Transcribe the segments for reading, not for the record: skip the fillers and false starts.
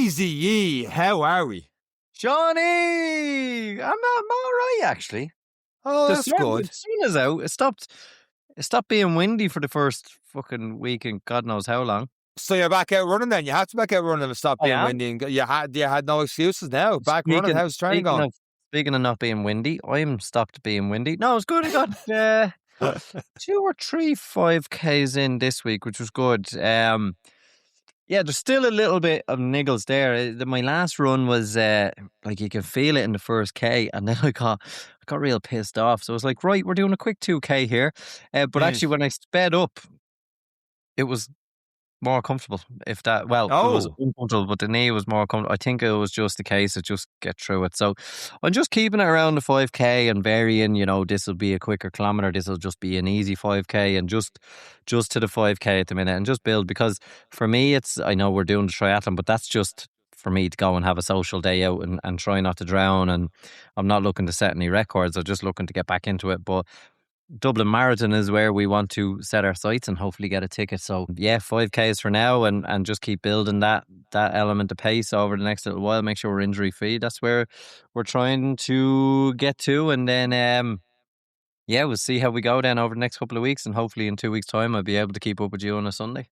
Easy, how are we? Johnny, I'm all right actually. Oh, The that's good. sun is out. It stopped being windy for the first fucking week in God knows how long. So you're back out running then? You have to back out running and stop I being am. windy. And you had no excuses now. Back running. How's training going? Speaking of not being windy, I'm stopped being windy. No, it's good. I got 2 or 3 5Ks in this week, which was good. Yeah, there's still a little bit of niggles there. My last run was like you can feel it in the first K, and then I got real pissed off. So I was like, right, we're doing a quick 2K here. But actually, when I sped up, it was more comfortable. It was uncomfortable, but the knee was more comfortable. I think it was just the case of just get through it. So I'm just keeping it around the 5K and varying, this will be a quicker kilometer. This will just be an easy 5K and just to the 5K at the minute and just build, because for me, I know we're doing the triathlon, but that's just for me to go and have a social day out and try not to drown. And I'm not looking to set any records. I'm just looking to get back into it. But Dublin Marathon is where we want to set our sights and hopefully get a ticket. So yeah, 5Ks for now and just keep building that element of pace over the next little while. Make sure we're injury free. That's where we're trying to get to. And then we'll see how we go then over the next couple of weeks. And hopefully in 2 weeks' time I'll be able to keep up with you on a Sunday.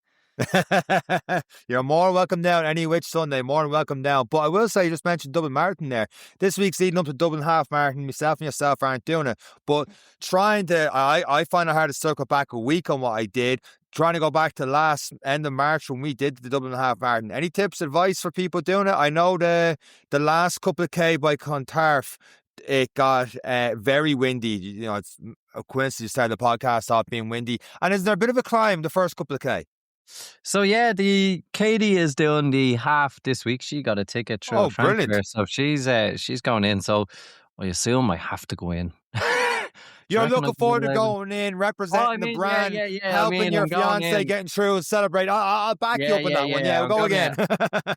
You're more welcome down any which Sunday, more than welcome down. But I will say, you just mentioned Dublin Marathon there. This week's leading up to Dublin Half Marathon. Myself and yourself aren't doing it. But I find it hard to circle back a week on what I did. Trying to go back to last end of March when we did the Dublin Half Marathon. Any tips, advice for people doing it? I know the last couple of K by Clontarf, it got very windy. It's a coincidence you started the podcast off being windy. And is there a bit of a climb the first couple of K? So yeah, the Katie is doing the half this week. She got a ticket through a friend brilliant. here, so she's going in. So I assume I have to go in. You're looking forward to going in, representing the brand, helping your fiance getting through and celebrate. I'll back you up on that one. Yeah, we'll go again.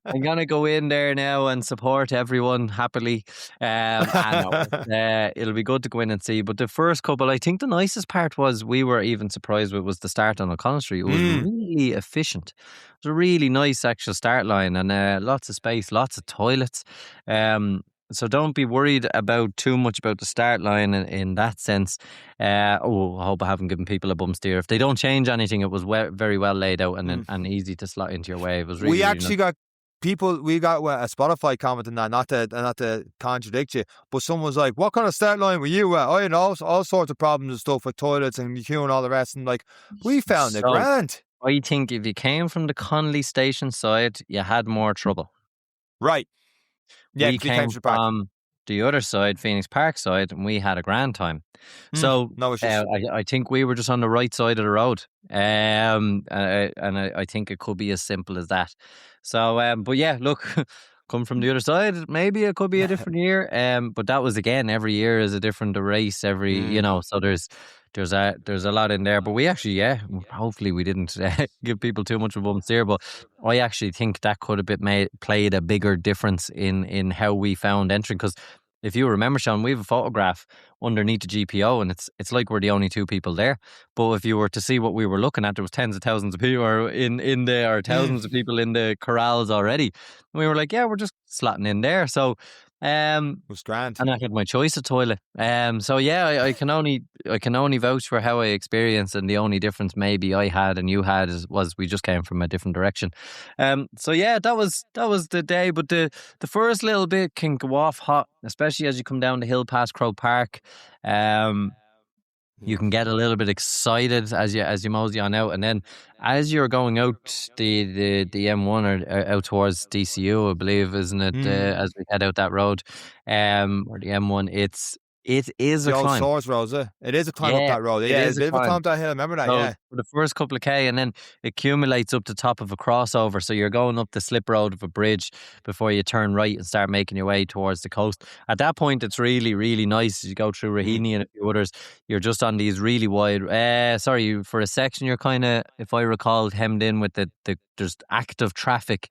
I'm going to go in there now and support everyone happily. It'll be good to go in and see. But the first couple, I think the nicest part was we were even surprised with was the start on O'Connell Street. It was really efficient. It was a really nice actual start line and lots of space, lots of toilets. So don't be worried about too much about the start line in that sense. I hope I haven't given people a bum steer. If they don't change anything, it was very well laid out and easy to slot into your way. It was really. We actually got people. We got a Spotify comment on that. Not to contradict you, but someone was like, "What kind of start line were you at?" I had all sorts of problems and stuff with toilets and queue and all the rest. And like, we found it grand. I think if you came from the Connolly Station side, you had more trouble. Right. Yeah, we came from the other side, Phoenix Park side, and we had a grand time. So no issues. I think we were just on the right side of the road, and I think it could be as simple as that. So, but yeah, look, come from the other side, maybe it could be a different year. But that was again, every year is a different race. So there's a lot in there. But we actually, hopefully we didn't give people too much of a bum steer. But I actually think that could have played a bigger difference in how we found entering. Because if you remember, Sean, we have a photograph underneath the GPO, and it's like we're the only 2 people there. But if you were to see what we were looking at, there was tens of thousands of people in there, or thousands of people in the corrals already. And we were like, yeah, we're just slotting in there. So it was grand, and I had my choice of toilet. So yeah, I can only vouch for how I experienced, and the only difference maybe I had and you had was we just came from a different direction. So yeah, that was the day. But the first little bit can go off hot, especially as you come down the hill past Croke Park. You can get a little bit excited as you mosey on out, and then as you're going out the M1 or out towards DCU, I believe, isn't it? As we head out that road, or the M1, it is a climb. The old Swords Road, it is a climb up that road. Yeah, it's a bit of a climb up that hill. I remember that. So for the first couple of K, and then it accumulates up the top of a crossover. So you're going up the slip road of a bridge before you turn right and start making your way towards the coast. At that point, it's really, really nice. As you go through Raheny and a few others, you're just on these really wide. For a section, you're kind of, if I recall, hemmed in with there's active traffic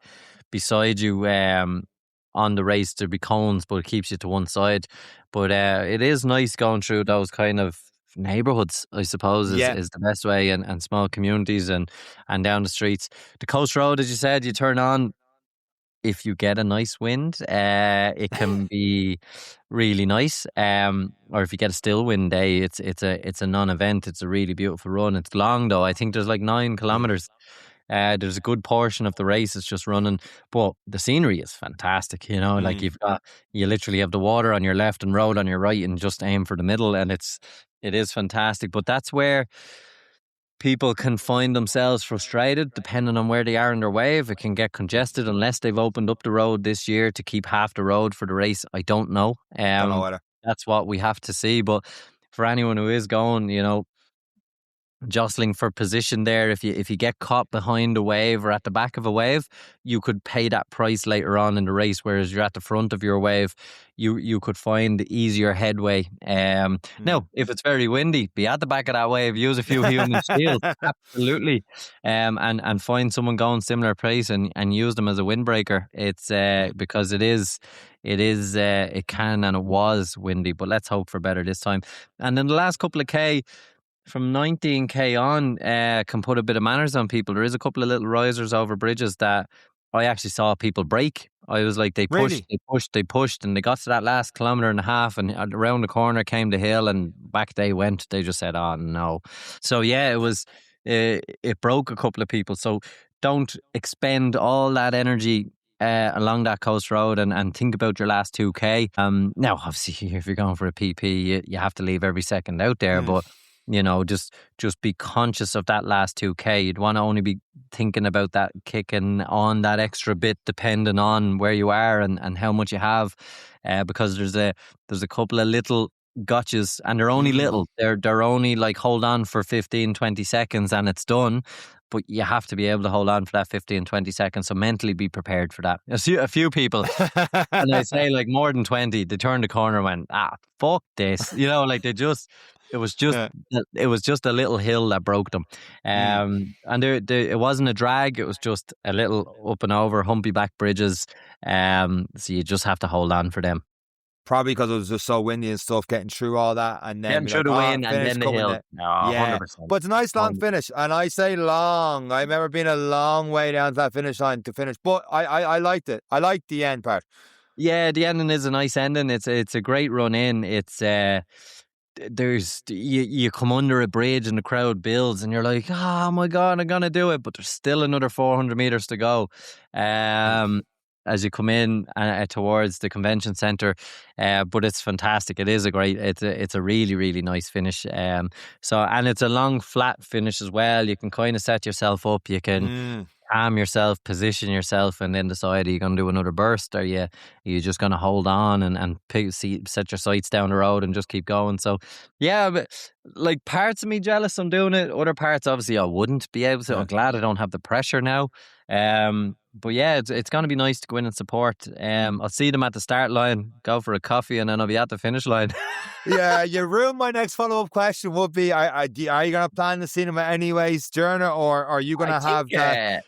beside you. On the race, there'd be cones, but it keeps you to one side. But it is nice going through those kind of neighbourhoods, I suppose, is the best way, and small communities and down the streets. The coast road, as you said, you turn on, if you get a nice wind, it can be really nice. Or if you get a still wind day, it's a non-event. It's a really beautiful run. It's long though. I think there's like 9 kilometers. There's a good portion of the race it's just running, but the scenery is fantastic. Like you literally have the water on your left and road on your right, and just aim for the middle, and it is fantastic. But that's where people can find themselves frustrated depending on where they are in their wave. It can get congested unless they've opened up the road this year to keep half the road for the race. I don't know. Don't know either. That's what we have to see. But for anyone who is going, jostling for position there, if you get caught behind a wave or at the back of a wave, you could pay that price later on in the race, whereas you're at the front of your wave, you could find easier headway. Now if it's very windy, be at the back of that wave, use a few human shields, absolutely, and find someone going similar pace and use them as a windbreaker. It's because it can and it was windy, but let's hope for better this time. And then the last couple of K from 19K on can put a bit of manners on people. There is a couple of little risers over bridges that I actually saw people break. I was like, they pushed, they pushed, and they got to that last kilometre and a half, and around the corner came the hill, and back they went. They just said, "Oh no!" So yeah, it broke a couple of people. So don't expend all that energy along that coast road and think about your last 2K. Now, obviously, if you're going for a PP, you have to leave every second out there, but just be conscious of that last 2K. You'd want to only be thinking about that kicking on that extra bit depending on where you are and how much you have, because there's a couple of little gotchas, and they're only little. They're only like hold on for 15-20 seconds and it's done. But you have to be able to hold on for that 15-20 seconds. So mentally be prepared for that. A few people, and I say like more than 20, they turned the corner and went, fuck this. Like it was just a little hill that broke them. And it wasn't a drag. It was just a little up and over, humpy back bridges. So you just have to hold on for them. Probably because it was just so windy and stuff, getting through all that, and then getting through the wind and then the hill. No, 100%. But it's a nice long finish, and I say long. I remember being a long way down to that finish line to finish, but I liked it. I liked the end part. Yeah, the ending is a nice ending. It's a great run in. It's you come under a bridge and the crowd builds and you're like, oh my God, I'm gonna do it, but there's still another 400 meters to go. As you come in towards the convention center, but it's fantastic. It is it's a really, really nice finish. And it's a long flat finish as well. You can kind of set yourself up. You can calm yourself, position yourself, and then decide, are you going to do another burst, or are you just going to hold on and set your sights down the road and just keep going. So yeah, but like parts of me jealous I'm doing it, other parts obviously I wouldn't be able to. I'm glad I don't have the pressure now. But yeah, it's going to be nice to go in and support. I'll see them at the start line, go for a coffee, and then I'll be at the finish line. Yeah, you ruined my next follow-up question. Would be, are you going to plan to see them at anyways, Journer, or are you going to have that?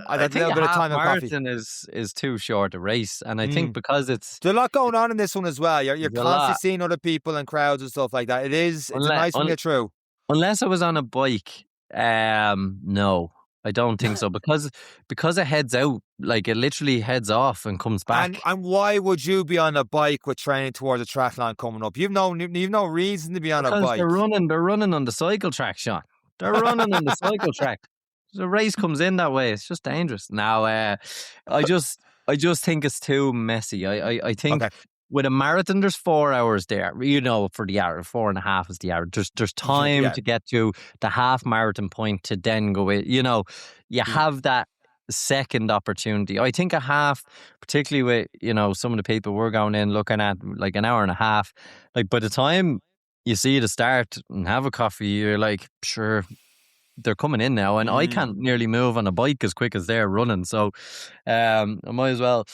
I think a half marathon is too short a race, and I think because there's a lot going on in this one as well. You're constantly seeing other people and crowds and stuff like that. It's a nice one to get through. Unless I was on a bike, no. I don't think so, because it heads out, like it literally heads off and comes back. And why would you be on a bike with training towards a track line coming up? You've no reason to be on a bike. They're running on the cycle track, Sean. They're running on the cycle track. The race comes in that way. It's just dangerous. Now, I just think it's too messy. I think. Okay. With a marathon, there's 4 hours there. For the hour, 4.5 is the hour. There's time to get to the half marathon point to then go in. You have that second opportunity. I think a half, particularly with some of the people we're going in looking at, like an hour and a half. Like by the time you see the start and have a coffee, you're like, sure, they're coming in now, and I can't nearly move on a bike as quick as they're running. So I might as well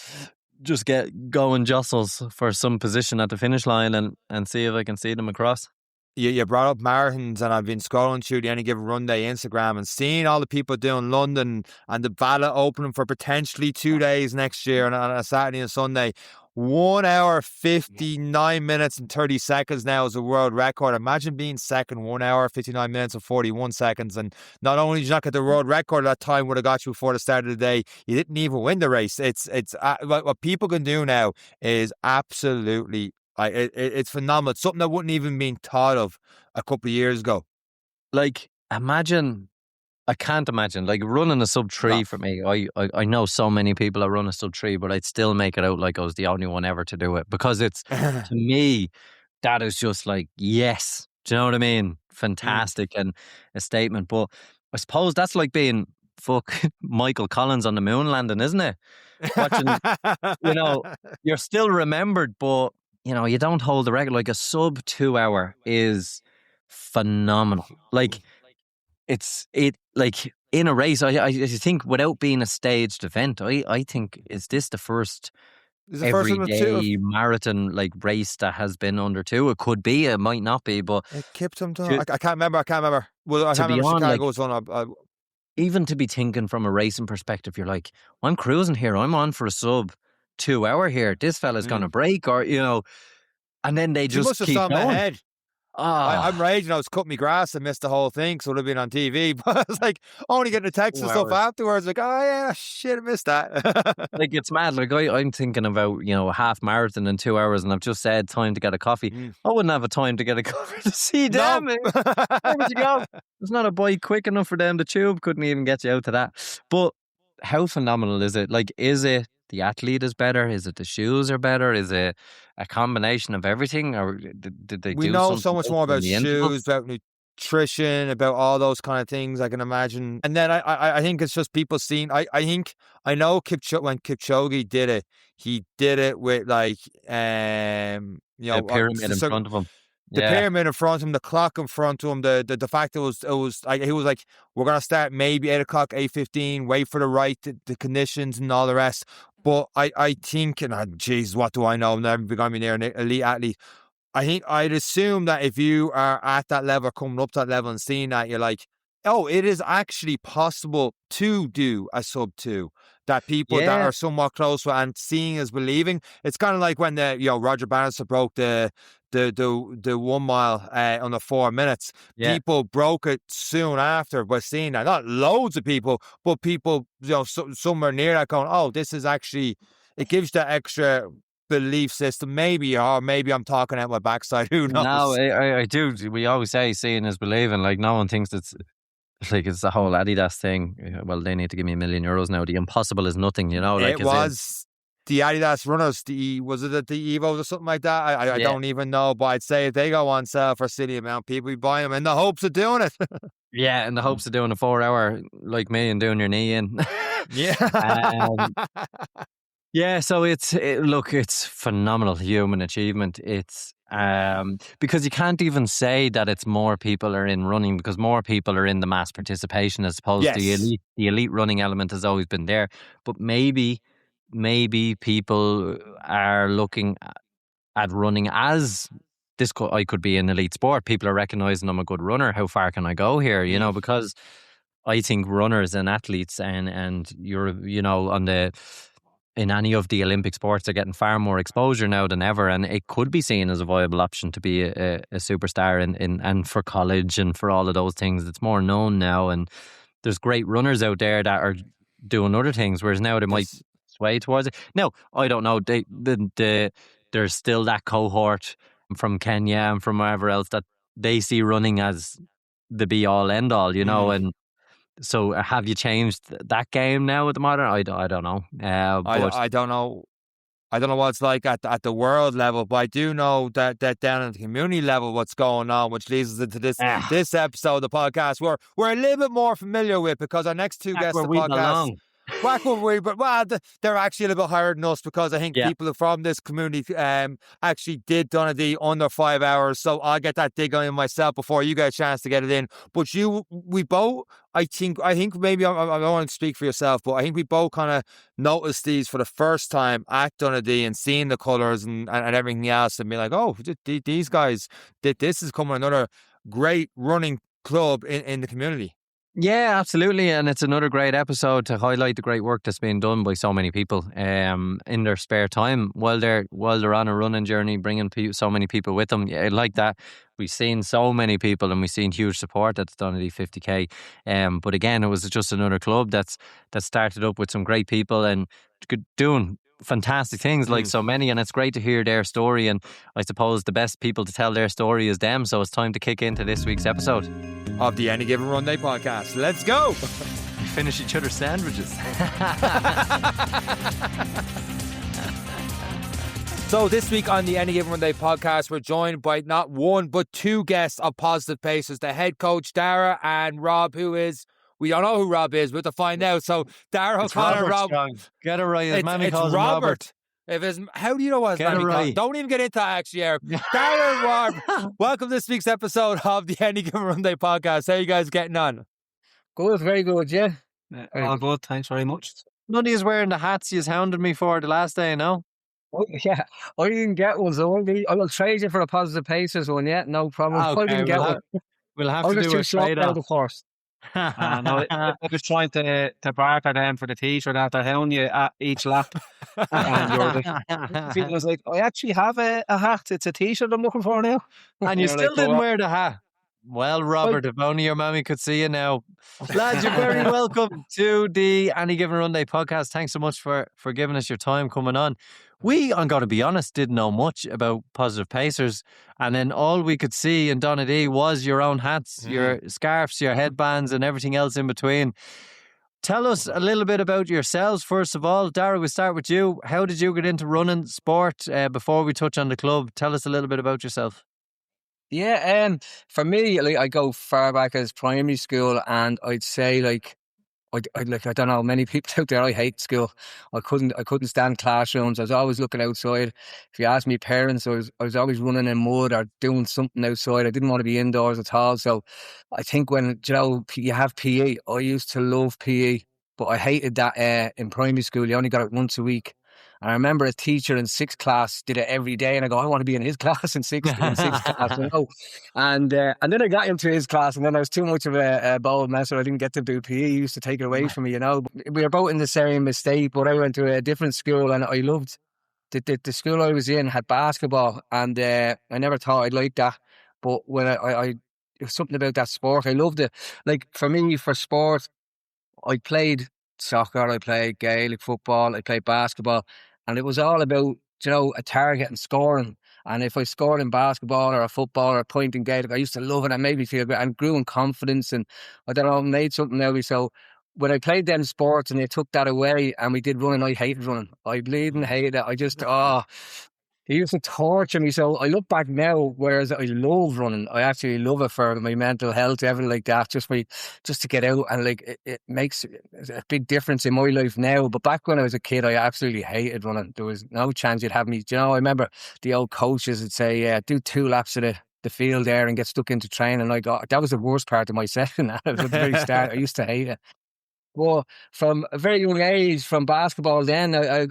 just go and jostles for some position at the finish line and see if I can see them across. You brought up marathons, and I've been scrolling through the Any Given Run Day Instagram and seeing all the people doing London and the ballot opening for potentially 2 days next year on a Saturday and Sunday. 1 hour, 59 minutes and 30 seconds now is a world record. Imagine being second, 1 hour, 59 minutes and 41 seconds. And not only did you not get the world record, that time would have got you before the start of the day. You didn't even win the race. What people can do now is absolutely, it's phenomenal. It's something that wouldn't even been thought of a couple of years ago. Like, imagine, I can't imagine, like, running a sub 3 No. for me. I know so many people that run a sub 3, but I'd still make it out like I was the only one ever to do it, because it's, to me, that is just like, yes. Do you know what I mean? Fantastic and a statement. But I suppose that's like being Michael Collins on the moon landing, isn't it? Watching, you're still remembered, but you don't hold the record. Like, a sub 2 hour is phenomenal. Like, like in a race, I think without being a staged event, I think, is this the first everyday marathon like race that has been under 2? It could be, it might not be, but it kept him down. I can't remember. Well, I can't remember Chicago's one. Even to be thinking from a racing perspective, you're like, I'm cruising here. I'm on for a sub 2 hour here. This fella's gonna break, or and then they just must have keep saw my going. head. I'm raging. I was cutting my grass and missed the whole thing, so it would have been on TV. But I was like, only getting a text and stuff afterwards. Like, oh yeah, shit, I missed that. Like, it's mad. Like, I'm thinking about a half marathon in 2 hours, and I've just said time to get a coffee. I wouldn't have a time to get a coffee to see them. Where would you go? There's not a bike quick enough for them. The tube couldn't even get you out to that. But how phenomenal is it? Like, is it the athlete is better? Is it the shoes are better? Is it a combination of everything? Or did they we know so much more about shoes, about nutrition, about all those kind of things, I can imagine. And then I think it's just people seeing, I know when Kipchoge did it, he did it with like, a pyramid in front of him. The pyramid in front of him, the clock in front of him, the fact it was like, he was like, we're gonna start maybe 8 o'clock, 8:15, wait for the conditions and all the rest. But I think, and geez, what do I know? I'm never going to be near an elite athlete. I think I'd assume that if you are at that level, coming up to that level and seeing that, you're like, oh, it is actually possible to do a sub 2. That people that are somewhat close with, and seeing is believing. It's kind of like when Roger Bannister broke the 1 mile under 4 minutes. People broke it soon after by seeing that. Not loads of people, but people somewhere near that going, oh, this is actually, it gives that extra belief system. Maybe I'm talking out my backside. Who knows? No, I do. We always say seeing is believing. Like, no one thinks it's like, it's the whole Adidas thing. Well, they need to give me €1 million now. The impossible is nothing, Like, it was the Adidas runners. Was it the Evos or something like that? I don't even know. But I'd say if they go on sale for a silly amount, people be buying them in the hopes of doing it. In the hopes of doing a 4 hour like me and doing your knee in. So it's phenomenal human achievement. It's because you can't even say that it's more people are in running, because more people are in the mass participation as opposed to the elite running element has always been there. But maybe people are looking at running as this. I could be an elite sport. People are recognizing I'm a good runner. How far can I go here? Because I think runners and athletes and you're in any of the Olympic sports are getting far more exposure now than ever, and it could be seen as a viable option to be a superstar and for college and for all of those things. It's more known now, and there's great runners out there that are doing other things, whereas now they might sway towards it. Now, I don't know, there's still that cohort from Kenya and from wherever else that they see running as the be all end all, and so have you changed that game now at the modern? I don't know. I don't know. I don't know what it's like at the world level, but I do know that down at the community level, what's going on, which leads us into this episode of the podcast, we're a little bit more familiar with, because our next two guests of the podcast. They're actually a little bit higher than us, because I think people from this community actually did Donaghadee under 5 hours. So I'll get that dig on in myself before you get a chance to get it in. But we both, I think maybe I don't want to speak for yourself, but I think we both kind of noticed these for the first time at Donaghadee and seeing the colours and everything else, and be like, oh, these guys, this is coming another great running club in the community. Yeah, absolutely. And it's another great episode to highlight the great work that's being done by so many people in their spare time while they're on a running journey, bringing so many people with them. Yeah, like that. We've seen so many people and we've seen huge support at the Donnelly 50K. But again, it was just another club that started up with some great people and doing fantastic things like so many. And it's great to hear their story. And I suppose the best people to tell their story is them. So it's time to kick into this week's episode of the Any Given Run Day podcast. Let's go! We finish each other's sandwiches. So this week on the Any Given Run Day podcast, we're joined by not one but two guests of Positive Paces, the head coach Dara and Rob, who is, we don't know who Rob is, we'll have to find out. So Dara O'Connor, Rob. Get it right. His mammy calls him Robert. How do you know what his mammy calls? Don't even get into that actually. Dara and Rob, welcome to this week's episode of the Any Given Run Day podcast. How are you guys getting on? Good, very good, yeah. All good, thanks very much. None of you wearing the hats you hounded me for the last day, no? Oh, yeah, I didn't get one, so I will trade you for a Positive Paces one, yeah, no problem. Okay, I didn't get one. We'll have to do a trade-off. Of course. No, I was trying to barter them for the t-shirt after hounding you at each lap. And you're like, was like, I actually have a hat. It's a t-shirt I'm looking for now. And you still didn't wear the hat. Well, Robert, if only your mammy could see you now. Lads, you're very welcome to the Any Given Run Day podcast. Thanks so much for giving us your time coming on. I'm going to be honest, didn't know much about Positive Pacers. And then all we could see in Donaghadee was your own hats, your scarves, your headbands and everything else in between. Tell us a little bit about yourselves, first of all. Dara, we'll start with you. How did you get into running sport before we touch on the club? Tell us a little bit about yourself. Yeah, for me, like, I go far back as primary school, and I'd say I don't know, many people out there, I hate school. I couldn't stand classrooms. I was always looking outside. If you ask me parents, I was always running in mud or doing something outside. I didn't want to be indoors at all. So I think when, you have PE, I used to love PE, but I hated that in primary school. You only got it once a week. And I remember a teacher in sixth class did it every day, and I go, I want to be in his class in sixth class, you know. And then I got into his class, and then I was too much of a bold mess, so I didn't get to do PE. He used to take it away from me, you know. We were both in the same estate, but I went to a different school, and I loved the school I was in had basketball, and I never thought I'd like that. But when I it was something about that sport, I loved it. Like, for me, for sport, I played soccer, I played Gaelic football, I played basketball, and it was all about, a target and scoring. And if I scored in basketball or a football or a point in Gaelic, I used to love it. It made me feel good and grew in confidence, and I don't know, made something out of me. So when I played them sports and they took that away and we did running, I hated running. I bleeding hated it. I just, he used to torture me. So I look back now, whereas I love running. I actually love it for my mental health, everything like that. Just to get out, and like it makes a big difference in my life now. But back when I was a kid, I absolutely hated running. There was no chance you'd have me. I remember the old coaches would say, do 2 laps of the field there and get stuck into training. That was the worst part of my session at the very start. I used to hate it. Well, from a very young age, from basketball, then I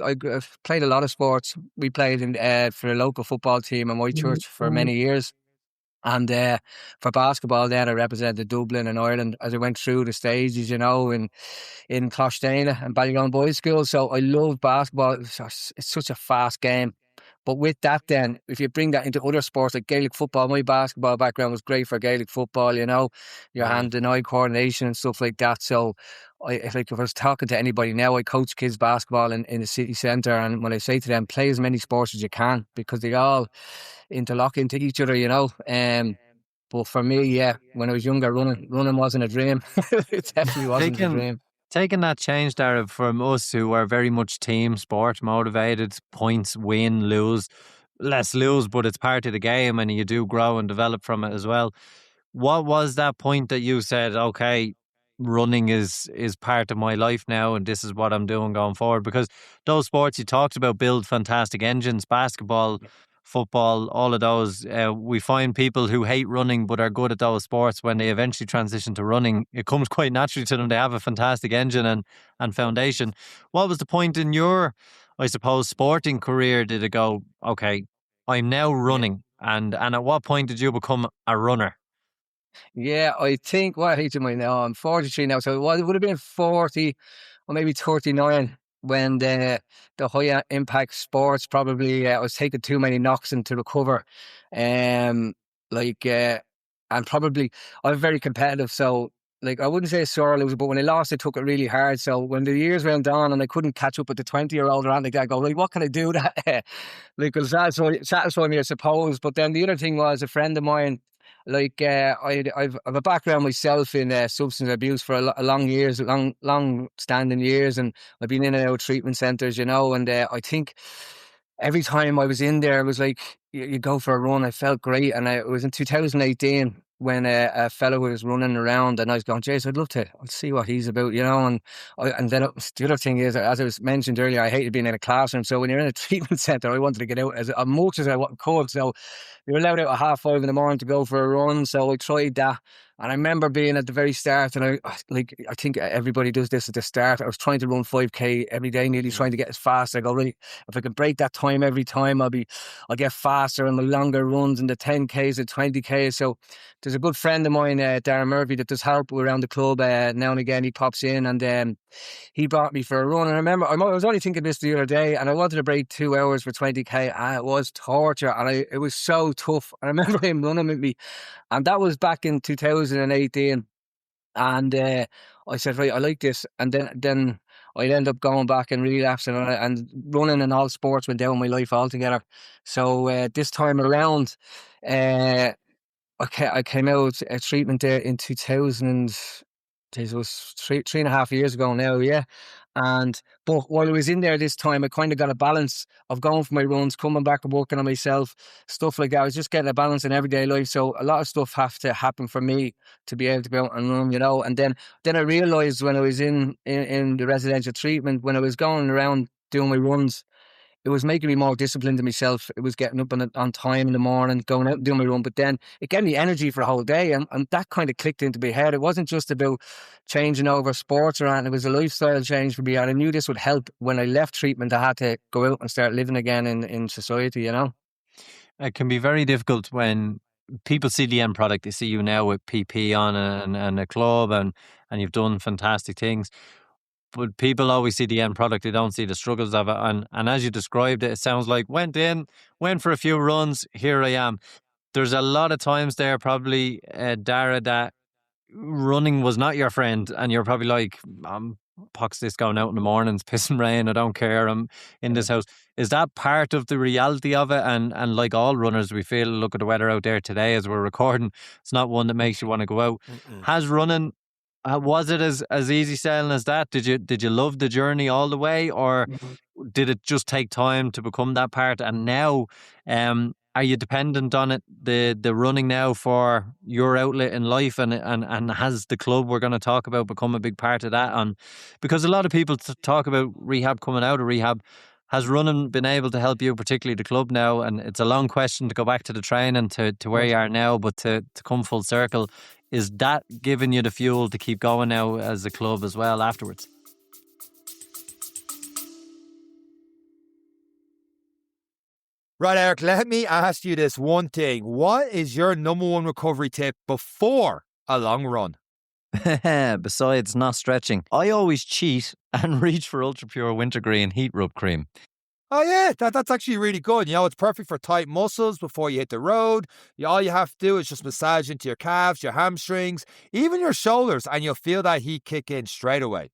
played a lot of sports. We played for a local football team in my church for many years. And for basketball, then I represented Dublin and Ireland as I went through the stages, in Clostana and Ballygon Boys School. So I love basketball. It's such a fast game. But with that, then, if you bring that into other sports like Gaelic football, my basketball background was great for Gaelic football, your hand and eye coordination and stuff like that. So if I was talking to anybody now, I coach kids basketball in the city centre, and when I say to them, play as many sports as you can, because they all interlock into each other, But for me, when I was younger, running wasn't a dream. It definitely wasn't a dream. Taking that change, Dara, from us who are very much team sport motivated, points, win, lose, less lose, but it's part of the game and you do grow and develop from it as well. What was that point that you said, okay, running is part of my life now and this is what I'm doing going forward? Because those sports you talked about build fantastic engines, basketball, football, all of those. We find people who hate running but are good at those sports, when they eventually transition to running, it comes quite naturally to them. They have a fantastic engine and foundation. What was the point in your, I suppose, sporting career? Did it go, okay, I'm now running, and at what point did you become a runner? Yeah, I think, what age am I now? I'm 43 now, so it would have been 40 or maybe 39 when the high impact sports probably, I was taking too many knocks and to recover. Um, like, and probably I'm very competitive, so like I wouldn't say a sore loser, but when I lost, I took it really hard. So when the years went on and I couldn't catch up with the 20-year-old or anything, I go, like, what can I do that like will satisfy me, I suppose. But then the other thing was a friend of mine, like I've a background myself in substance abuse for a long standing years, and I've been in and out of treatment centres, and I think every time I was in there, it was like you go for a run. I felt great, and it was in 2018 when a fellow was running around, and I was going, "Jeez, I'd see what he's about," and then the other thing is, as I was mentioned earlier, I hated being in a classroom. So when you're in a treatment centre, I wanted to get out as much as I could. So you're allowed out at 5:30 in the morning to go for a run. So I tried that. And I remember being at the very start, and I think everybody does this at the start. I was trying to run 5K every day, nearly trying to get as fast. I go, really, if I can break that time every time, I'll get faster, and the longer runs and the 10Ks and 20Ks. So there's a good friend of mine, Dara Murphy, that does help around the club now and again. He pops in, and he brought me for a run. And I remember I was only thinking this the other day, and I wanted to break 2 hours for 20K, and it was torture, and it was so tough. And I remember him running with me, and that was back in 2018. And I said, right, I like this. And then I'd end up going back and relapsing, and running and all sports went down my life altogether. So this time around, I came out of treatment there in 2000. It was 3.5 years ago now, yeah. But while I was in there this time, I kind of got a balance of going for my runs, coming back and working on myself, stuff like that. I was just getting a balance in everyday life. So a lot of stuff have to happen for me to be able to go out and run, And then I realised when I was in the residential treatment, when I was going around doing my runs, it was making me more disciplined to myself. It was getting up on time in the morning, going out and doing my run. But then it gave me energy for a whole day. And that kind of clicked into my head. It wasn't just about changing over sports or anything. It was a lifestyle change for me. And I knew this would help. When I left treatment, I had to go out and start living again in society, It can be very difficult when people see the end product. They see you now with PP on and a club, and you've done fantastic things. But people always see the end product. They don't see the struggles of it. And as you described it, it sounds like went for a few runs. Here I am. There's a lot of times there, probably, Dara, that running was not your friend, and you're probably like, pox this going out in the mornings, pissing rain, I don't care, I'm in this house. Is that part of the reality of it? And like all runners, we feel, look at the weather out there today as we're recording, it's not one that makes you want to go out. Has running, was it as easy sailing as that? Did you love the journey all the way, or did it just take time to become that part? And now, are you dependent on it, the running now, for your outlet in life? And has the club we're going to talk about become a big part of that? And because a lot of people talk about rehab, coming out of rehab, has running been able to help you, particularly the club now? And it's a long question to go back to the training to where you are now, but to come full circle, is that giving you the fuel to keep going now as a club as well afterwards? Right, Eric, let me ask you this one thing. What is your number one recovery tip before a long run? Besides not stretching, I always cheat and reach for Ultra Pure Wintergreen Heat Rub Cream. Oh yeah, that's actually really good. It's perfect for tight muscles before you hit the road. All you have to do is just massage into your calves, your hamstrings, even your shoulders, and you'll feel that heat kick in straight away.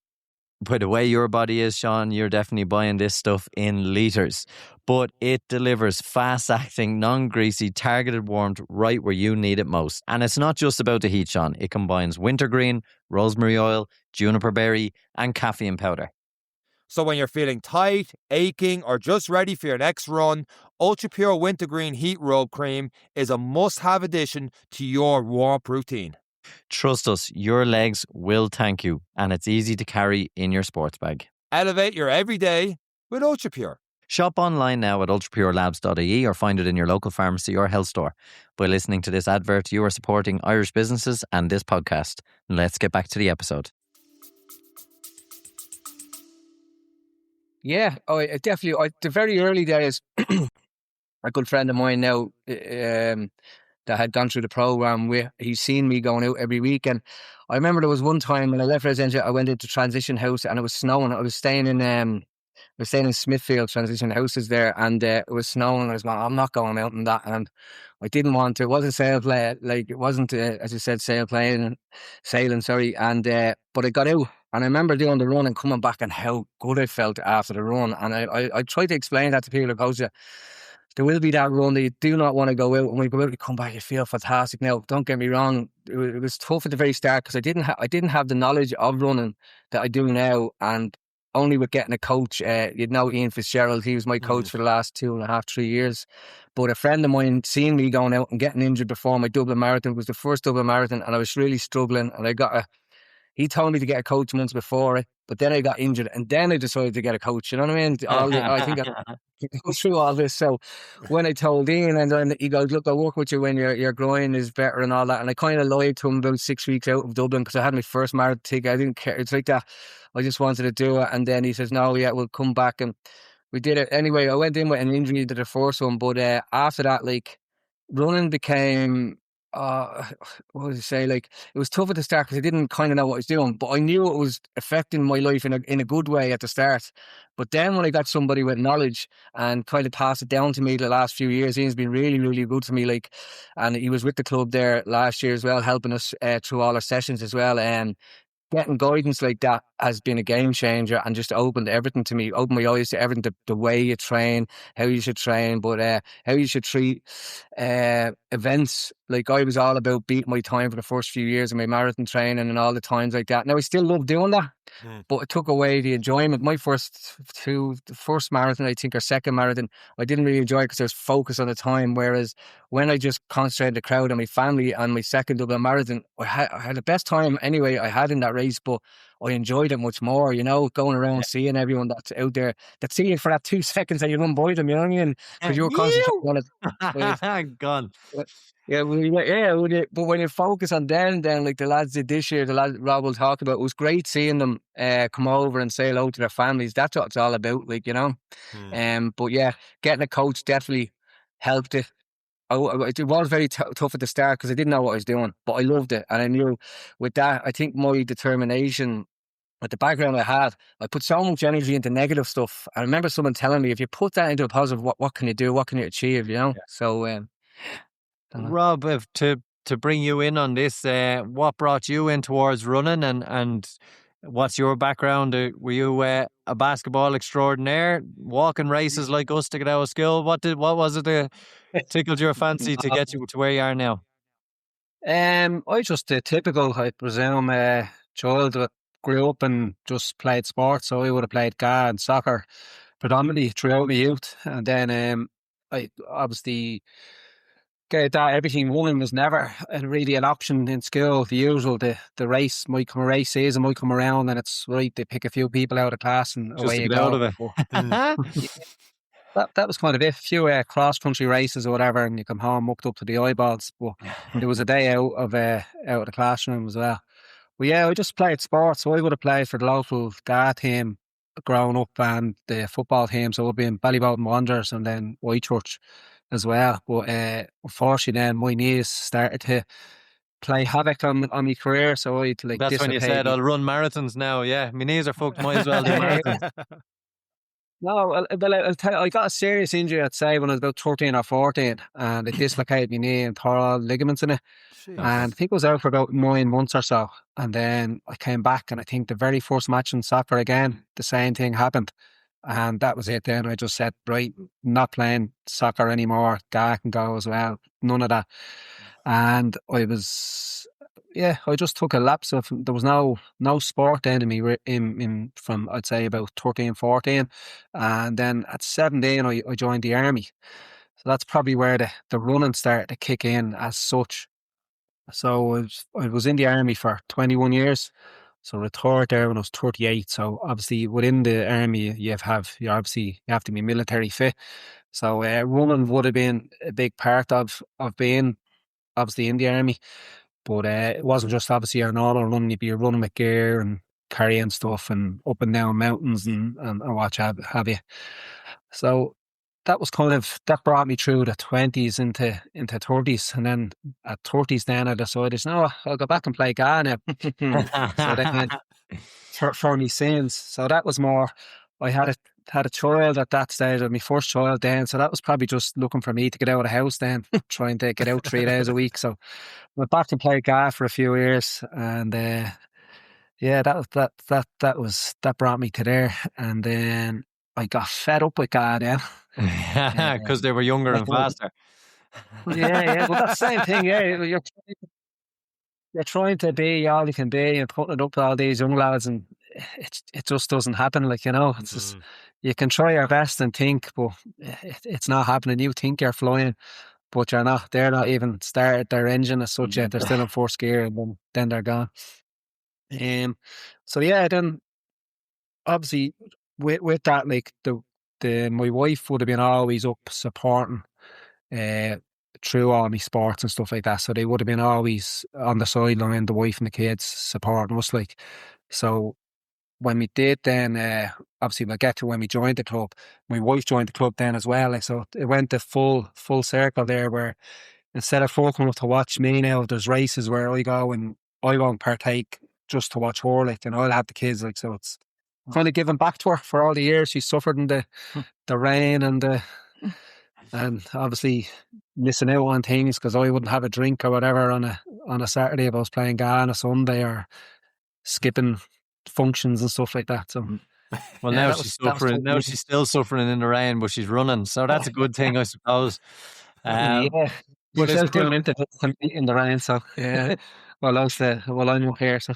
By the way your body is, Sean, you're definitely buying this stuff in litres. But it delivers fast-acting, non-greasy, targeted warmth right where you need it most. And it's not just about the heat, Sean. It combines wintergreen, rosemary oil, juniper berry, and caffeine powder. So when you're feeling tight, aching, or just ready for your next run, Ultra Pure Wintergreen Heat Rub Cream is a must-have addition to your warmth routine. Trust us, your legs will thank you, and it's easy to carry in your sports bag. Elevate your everyday with Ultra Pure. Shop online now at ultrapurelabs.ie or find it in your local pharmacy or health store. By listening to this advert, you are supporting Irish businesses and this podcast. Let's get back to the episode. Yeah, definitely. The very early days, a good friend of mine now, that had gone through the program. He's seen me going out every week, and I remember there was one time when I left residential, I went into transition house and it was snowing. I was staying in Smithfield transition houses there, and it was snowing. I was going, I'm not going out in that, and I didn't want to. It wasn't sail play, like it wasn't, as you said, sailing. Sorry, and but I got out, and I remember doing the run and coming back, and how good I felt after the run. And I tried to explain that to people because there will be that run that you do not want to go out, and when you go out, you come back, you feel fantastic. Now, don't get me wrong, it was tough at the very start because I didn't have the knowledge of running that I do now, and only with getting a coach. You'd know Ian Fitzgerald, he was my coach for the last 2.5, 3 years. But a friend of mine seen me going out and getting injured before my Dublin Marathon. It was the first Dublin Marathon, and I was really struggling, and he told me to get a coach months before it, but then I got injured, and then I decided to get a coach. You know what I mean? I think I go through all this. So when I told Ian, and then he goes, "Look, I'll work with you when your groin is better and all that." And I kind of lied to him about 6 weeks out of Dublin because I had my first marathon ticket. I didn't care. It's like that. I just wanted to do it. And then he says, "No, yeah, we'll come back." And we did it. Anyway, I went in with an injury to the first one, but after that, like, running became, what would you say? Like, it was tough at the start because I didn't kind of know what I was doing, but I knew it was affecting my life in a good way at the start. But then when I got somebody with knowledge and kind of passed it down to me the last few years, Ian's been really, really good to me. Like, and he was with the club there last year as well, helping us through all our sessions as well. Getting guidance like that has been a game changer and just opened everything to me, opened my eyes to everything, the way you train, how you should train, but how you should treat events. Like, I was all about beating my time for the first few years of my marathon training and all the times like that. Now, I still love doing that, but it took away the enjoyment. My the first marathon, I think, or second marathon, I didn't really enjoy it because I was focused on the time, whereas when I just concentrated the crowd and my family and my second Dublin marathon, I had the best time anyway I had in that race, but I enjoyed it much more, going around seeing everyone that's out there, that's seeing you for that 2 seconds and you run by them, you know what I mean? Because you were concentrating on it. Gone. Yeah, but when you focus on them, then like the lads did this year, the lads Rob will talk about, it was great seeing them come over and say hello to their families. That's what it's all about, like, But yeah, getting a coach definitely helped it. It was very tough at the start because I didn't know what I was doing, but I loved it. And I knew with that, I think my determination, with the background I had, I put so much energy into negative stuff. I remember someone telling me, if you put that into a positive, what can you do? What can you achieve? Yeah. So, Rob, to bring you in on this, what brought you in towards running, and what's your background? Were you a basketball extraordinaire, walking races like us to get out of school? What was it that tickled your fancy to get you to where you are now? I just a typical, I presume, child that grew up and just played sports. So I would have played GAA and soccer predominantly throughout my youth, and then I obviously get that everything running was never really an option in school. The usual, the race might come, a race season might come around, and it's right, they pick a few people out of class and Just away to you get go. out of it. That was kind of it. A few cross country races or whatever, and you come home mucked up to the eyeballs. But there was a day out of the classroom as well. But yeah, I just played sports. So I would have played for the local GAA team growing up, and the football team. So I would be in Ballyboulton Wanderers and then Whitechurch as well. But unfortunately, then my knees started to play havoc on my career. So I like That's when you said, I'll run marathons now. Yeah, my knees are fucked. Might as well do marathons. No, well, I'll tell you, I got a serious injury, I'd say, when I was about 13 or 14, and it dislocated my knee and tore all ligaments in it. And I think I was out for about 9 months or so. And then I came back, and I think the very first match in soccer again, the same thing happened. And that was it then. I just said, right, not playing soccer anymore. GAA can go as well. None of that. And I just took a lapse of, there was no sport then in me in from, I'd say, about 13, 14. And then at 17, I joined the army. So that's probably where the running started to kick in as such. So I was in the army for 21 years. So retired there when I was 38. So obviously within the army, you have to be military fit. So running would have been a big part of being obviously in the army. But it wasn't just obviously your normal running. You'd be running with gear and carrying stuff and up and down mountains and what have you. So was that brought me through the 20s into 30s, and then at 30s then I decided, no, I'll go back and play Ghana. So then for me sins. So that was more, I had a child at that stage, my first child then, so that was probably just looking for me to get out of the house then, trying to get out 3 days a week. So I went back and played golf for a few years, and yeah, that brought me to there. And then I got fed up with God then. Because they were younger and faster. Yeah, but that's the same thing. Yeah, you're trying to be all you can be and putting it up to all these young lads, and it just doesn't happen. Like, it's just, you can try your best and think, but it's not happening. You think you're flying, but you're not. They're not even started their engine as such yet. They're still in first gear, and then they're gone. So yeah, then obviously with that, like my wife would have been always up supporting through all my sports and stuff like that. So they would have been always on the sideline, the wife and the kids supporting us. Like, so when we did then, obviously we'll get to when we joined the club. My wife joined the club then as well. Like, so it went the full circle there, where instead of folk coming up to watch me now, there's races where I go and I won't partake just to watch her. Like, and I'll have the kids. Like, so it's kind of giving back to her for all the years she suffered in the rain and obviously missing out on things because I wouldn't have a drink or whatever on a Saturday if I was playing Ga on a Sunday, or skipping functions and stuff like that. So well, yeah, now she's suffering. Now she's still suffering in the rain, but she's running, so that's a good thing, I suppose. Yeah, but she's doing in the rain. So yeah, well, I'm up here. So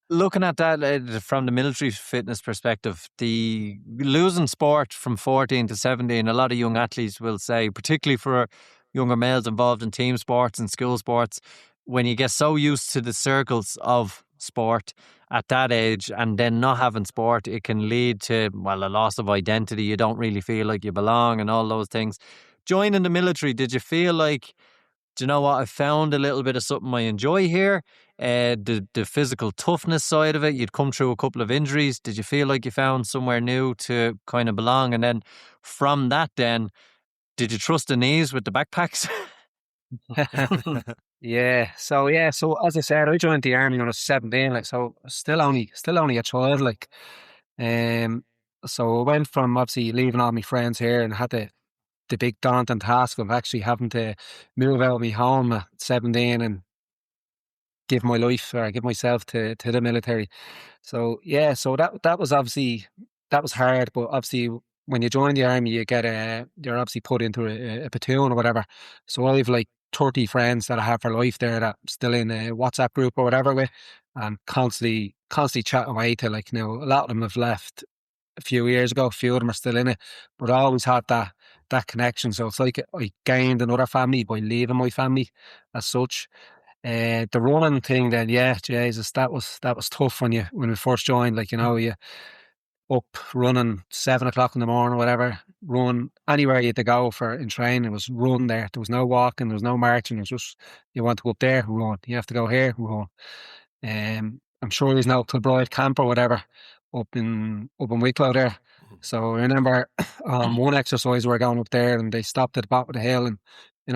looking at that from the military fitness perspective, the losing sport from 14 to 17, a lot of young athletes will say, particularly for younger males involved in team sports and school sports, when you get so used to the circles of sport at that age and then not having sport, it can lead to, well, a loss of identity. You don't really feel like you belong and all those things. Joining the military, did you feel like, do you know what, I found a little bit of something I enjoy here? The physical toughness side of it, you'd come through a couple of injuries. Did you feel like you found somewhere new to kind of belong? And then from that then, did you trust the knees with the backpacks? Yeah. So as I said, I joined the army when I was 17, like, so still only a child, like. So I went from obviously leaving all my friends here and had the big daunting task of actually having to move out of my home at 17 and give my life or give myself to the military. So yeah, so that was obviously, that was hard, but obviously when you join the army, you're obviously put into a platoon or whatever. So I've like 30 friends that I have for life there that I'm still in a WhatsApp group or whatever with, and constantly chatting away to, like, a lot of them have left a few years ago, a few of them are still in it, but I always had that connection. So it's like I gained another family by leaving my family as such. The running thing then, yeah, Jesus, that was tough when we first joined. Like, you up running 7 o'clock in the morning or whatever, run anywhere you had to go for in training, it was run there. There was no walking, there was no marching. It was just, you want to go up there, run. You have to go here, run. I'm sure there's no Kilbride camp or whatever up in Wicklow there. So I remember one exercise we were going up there and they stopped at the bottom of the hill and,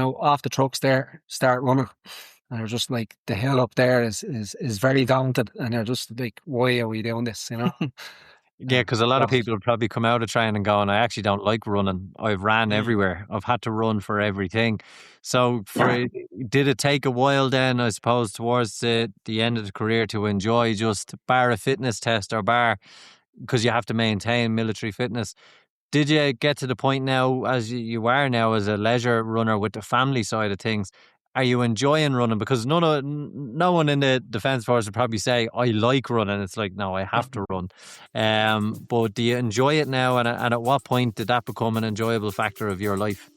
off the trucks there, start running. And they're just like, the hill up there is very daunting. And they're just like, why are we doing this, Yeah, because a lot of people would probably come out of training going, I actually don't like running. I've ran everywhere. I've had to run for everything. So did it take a while then, I suppose, towards the end of the career to enjoy just bar a fitness test or bar, because you have to maintain military fitness? Did you get to the point now, as you are now as a leisure runner with the family side of things, are you enjoying running? Because no one in the Defence Force would probably say, I like running. It's like, no, I have to run. But do you enjoy it now? And at what point did that become an enjoyable factor of your life?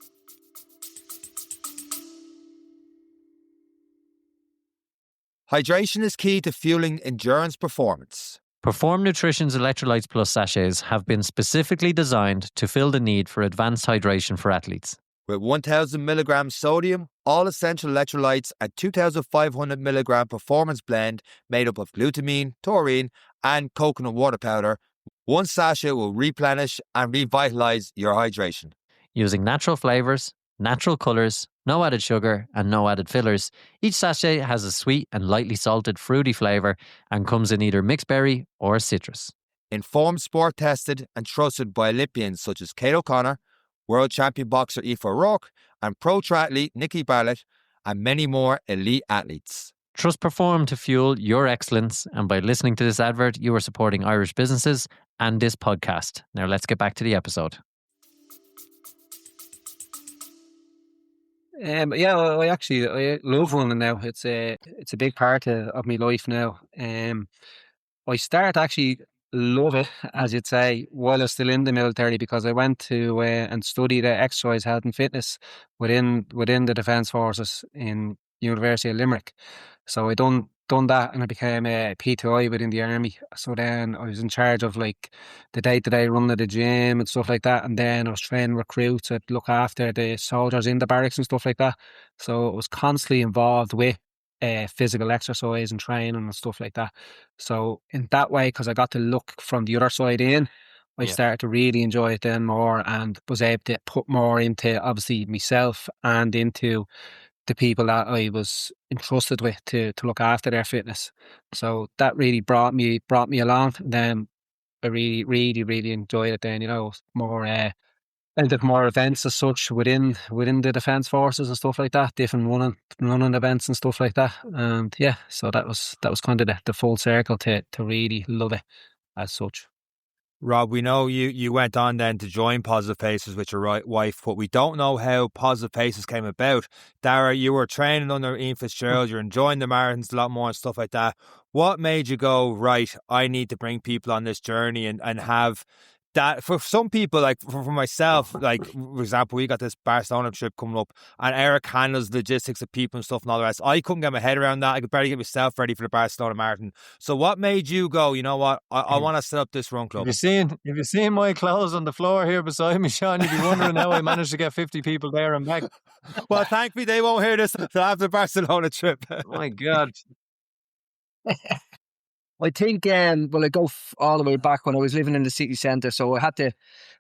Hydration is key to fueling endurance performance. Perform Nutrition's Electrolytes Plus sachets have been specifically designed to fill the need for advanced hydration for athletes. With 1,000 milligrams sodium, all essential electrolytes, and 2,500 milligram performance blend made up of glutamine, taurine, and coconut water powder, one sachet will replenish and revitalize your hydration. Using natural flavors, natural colors, no added sugar, and no added fillers, each sachet has a sweet and lightly salted fruity flavor and comes in either mixed berry or citrus. Informed, sport tested, and trusted by Olympians such as Kate O'Connor, world champion boxer Aoife O'Rourke, and pro triathlete Nikki Bartlett, and many more elite athletes. Trust Perform to fuel your excellence, and by listening to this advert, you are supporting Irish businesses and this podcast. Now let's get back to the episode. I love running now. It's a big part of my life now. I start actually love it, as you'd say, while I was still in the military, because I went to and studied exercise, health and fitness within the Defence Forces in University of Limerick. So I done that, and I became a P2I within the army. So then I was in charge of like the day-to-day running of the gym and stuff like that. And then I was training recruits. I'd look after the soldiers in the barracks and stuff like that. So I was constantly involved with physical exercise and training and stuff like that. So in that way, because I got to look from the other side in, I started to really enjoy it then more, and was able to put more into obviously myself and into the people that I was entrusted with to look after their fitness. So that really brought me along. And then I really, really, really enjoyed it then, more and did more events as such within the Defence Forces and stuff like that, different running events and stuff like that. And yeah, so that was kind of the full circle to really love it as such. Rob, we know you went on then to join Positive Faces with your wife, but we don't know how Positive Faces came about. Dara, you were training under Ian Fitzgerald, you're enjoying the marathons a lot more and stuff like that. What made you go, right, I need to bring people on this journey and have that? For some people, like for myself, like for example, we got this Barcelona trip coming up, and Eric handles logistics of people and stuff and all the rest. I couldn't get my head around that. I could barely get myself ready for the Barcelona Marathon. So what made you go, you know what, I want to set up this run club? If you've seen my clothes on the floor here beside me, Sean, you'd be wondering how I managed to get 50 people there and back. Well, thankfully they won't hear this until after the Barcelona trip. Oh my God. I think, I go all the way back when I was living in the city centre. So I had to,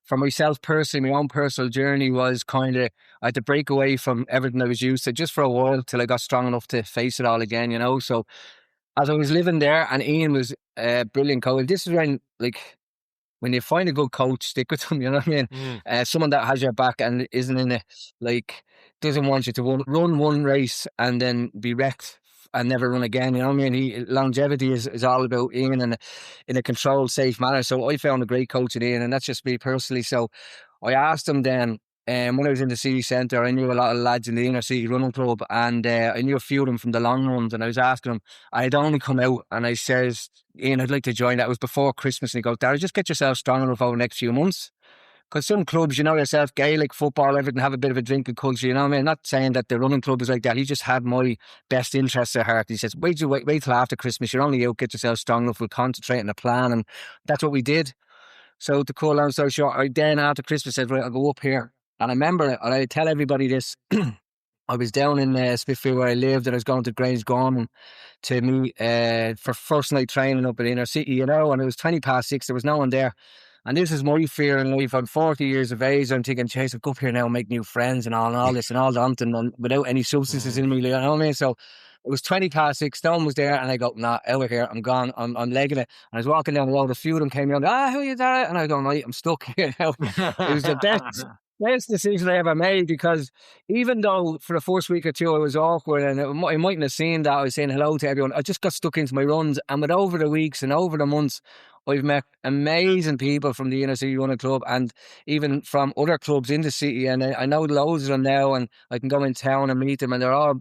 for myself personally, my own personal journey was I had to break away from everything I was used to just for a while till I got strong enough to face it all again, So as I was living there, and Ian was a brilliant coach. This is when you find a good coach, stick with them, you know what I mean? Someone that has your back and isn't in it, doesn't want you to run one race and then be wrecked and never run again, you know what I mean? Longevity is all about Ian, and in a controlled, safe manner. So I found a great coach in Ian, and that's just me personally. So I asked him then, when I was in the city centre, I knew a lot of lads in the inner city running club, and I knew a few of them from the long runs, and I was asking them, I had only come out, and I says, Ian, I'd like to join. That was before Christmas, and he goes, Dara, just get yourself strong enough over the next few months. Because some clubs, you know yourself, Gaelic, football, everything, have a bit of a drinking culture, you know what I mean? I'm not saying that the running club is like that. He just had my best interests at heart. He says, wait till after Christmas. You're only out, get yourself strong enough. We'll concentrate on the plan. And that's what we did. So to call long story short, I then after Christmas said, right, I'll go up here. And I remember it, and I tell everybody this. I was down in Smithfield where I lived, and I was going to Grange Gorman to meet for first night training up in the inner city, and it was 6:20. There was no one there. And this is my fear in life. I'm 40 years of age. I'm thinking, Chase, I'll go up here now and make new friends and all this and all that, and without any substances in me, you know what I mean? So it was 6:20. Stone was there, and I go, nah, out of here. I'm gone. I'm legging it. And I was walking down the road. A few of them came around. Who are you, Dara? And I go, right, I'm stuck here now. It was the best decision I ever made, because even though for the first week or two I was awkward, and I mightn't have seen that I was saying hello to everyone, I just got stuck into my runs. And with over the weeks and over the months, I've met amazing people from the inner city running club, and even from other clubs in the city. And I know loads of them now, and I can go in town and meet them. And they're all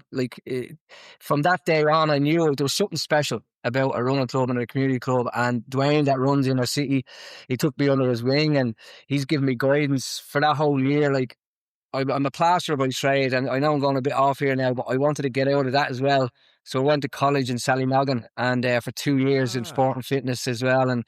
from that day on, I knew there was something special about a running club and a community club. And Dwayne, that runs inner city, he took me under his wing, and he's given me guidance for that whole year. I'm a plasterer by trade, and I know I'm going a bit off here now, but I wanted to get out of that as well. So I went to college in Sallymoggan, and for 2 years in sport and fitness as well. And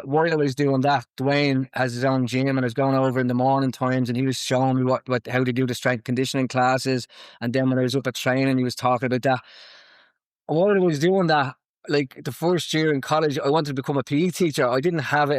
while I was doing that, Dwayne has his own gym, and I was going over in the morning times, and he was showing me how to do the strength conditioning classes. And then when I was up at training, he was talking about that. While I was doing that, like the first year in college, I wanted to become a PE teacher. I didn't have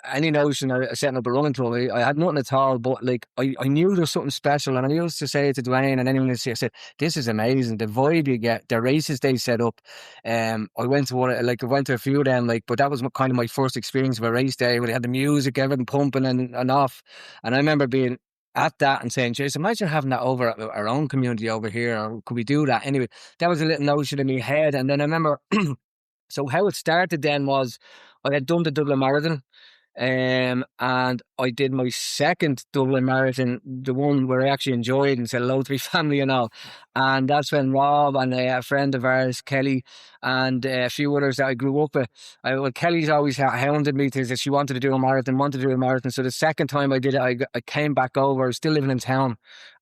any notion of setting up a running club. I had nothing at all, but like I knew there was something special. And I used to say to Dwayne and anyone else, I said, this is amazing. The vibe you get, the races they set up. I went to I went to a few of them, like, but that was kind of my first experience of a race day where they had the music, everything pumping and off. And I remember being at that and saying, "Jeez, imagine having that over at our own community over here, or could we do that?" Anyway, that was a little notion in my head. And then I remember, so how it started then was I had done the Dublin Marathon, and I did my second Dublin Marathon, the one where I actually enjoyed and said hello to my family and all. And that's when Rob and a friend of ours, Kelly, and a few others that I grew up with. Well, Kelly's always hounded me to that she wanted to do a marathon, So the second time I did it, I came back over. I was still living in town,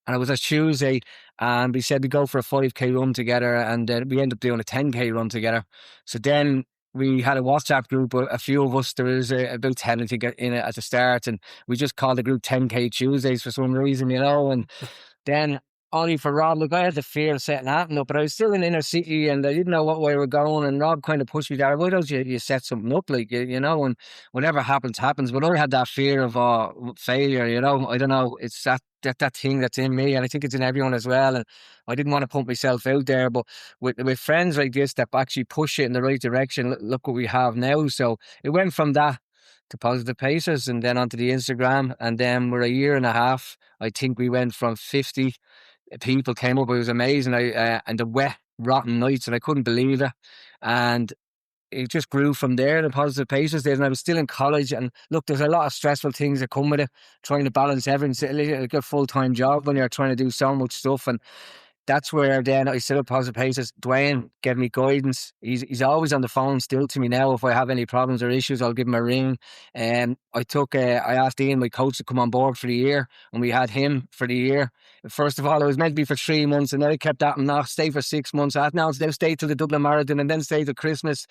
and it was a Tuesday, and we said we'd go for a 5K run together, and we ended up doing a 10K run together. So then we had a WhatsApp group, a few of us, there was about 10 to get in it at the start, and we just called the group 10K Tuesdays for some reason, and then only for Rob, look, I had the fear of setting that up, but I was still in inner city and I didn't know what way we were going, and Rob kind of pushed me there, why don't you set something up, like, and whatever happens, but I had that fear of failure, I don't know, it's that thing that's in me, and I think it's in everyone as well, and I didn't want to pump myself out there, but with friends like this that actually push it in the right direction, look what we have now. So it went from that to Positive Pacers, and then onto the Instagram, and then we're a year and a half, I think we went from 50 people came up. It was amazing. And the wet, rotten nights, and I couldn't believe it. And it just grew from there, the Positive Pacers days. And I was still in college. And look, there's a lot of stressful things that come with it, trying to balance everything. It's like a full-time job when you're trying to do so much stuff. And that's where then I set up Positive Paces. Dwayne gave me guidance. He's always on the phone still to me now. If I have any problems or issues, I'll give him a ring. And I asked Ian, my coach, to come on board for the year, and we had him for the year. First of all, it was meant to be for 3 months, and then I kept that and now stay for 6 months. Now it's now stay till the Dublin Marathon and then stay till Christmas.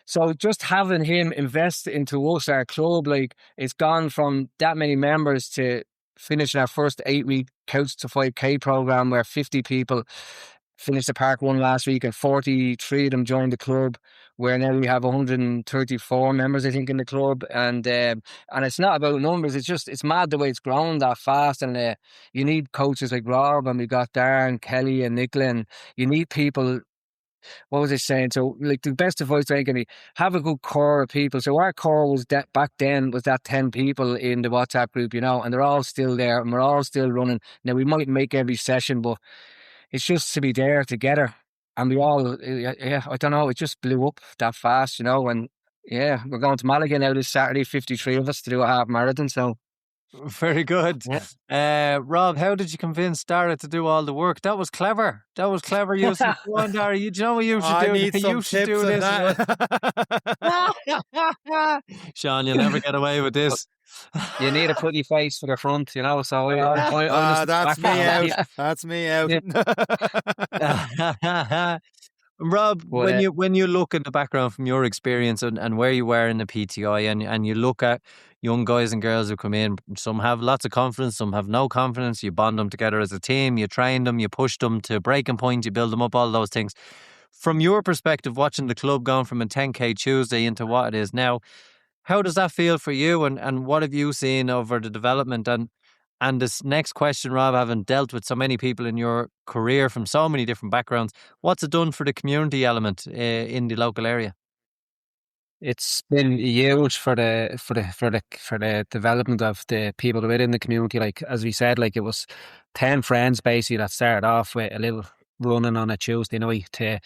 So just having him invest into us, our club, like, it's gone from that many members to finishing our first 8-week Couch to 5K program where 50 people finished the Park 1 last week, and 43 of them joined the club, where now we have 134 members, I think, in the club. And it's not about numbers, it's mad the way it's grown that fast. And you need coaches like Rob, and we got Dara and Kelly and Nicola, and you need people. What was I saying? So, like, the best advice I can be, have a good core of people. So our core was that back then was that 10 people in the WhatsApp group, and they're all still there, and we're all still running. Now, we might make every session, but it's just to be there together. And we all, I don't know, it just blew up that fast, and yeah, we're going to Malaga now this Saturday, 53 of us, to do a half marathon. So very good. Yeah. Rob, how did you convince Dara to do all the work? That was clever. You said, go on, Dara, do you know what you should do? I need some tips on that. Sean, you'll never get away with this. You need a pretty face for the front, so that's me out. That's me out. Rob, when you look at the background from your experience and where you were in the PTI, and you look at young guys and girls who come in, some have lots of confidence, some have no confidence, you bond them together as a team, you train them, you push them to breaking point, you build them up, all those things. From your perspective, watching the club going from a 10K Tuesday into what it is now, how does that feel for you, and what have you seen over the development? And this next question, Rob, having dealt with so many people in your career from so many different backgrounds, what's it done for the community element in the local area? It's been huge for the development of the people within the community. Like, as we said, like, it was 10 friends basically that started off with a little running on a Tuesday night to,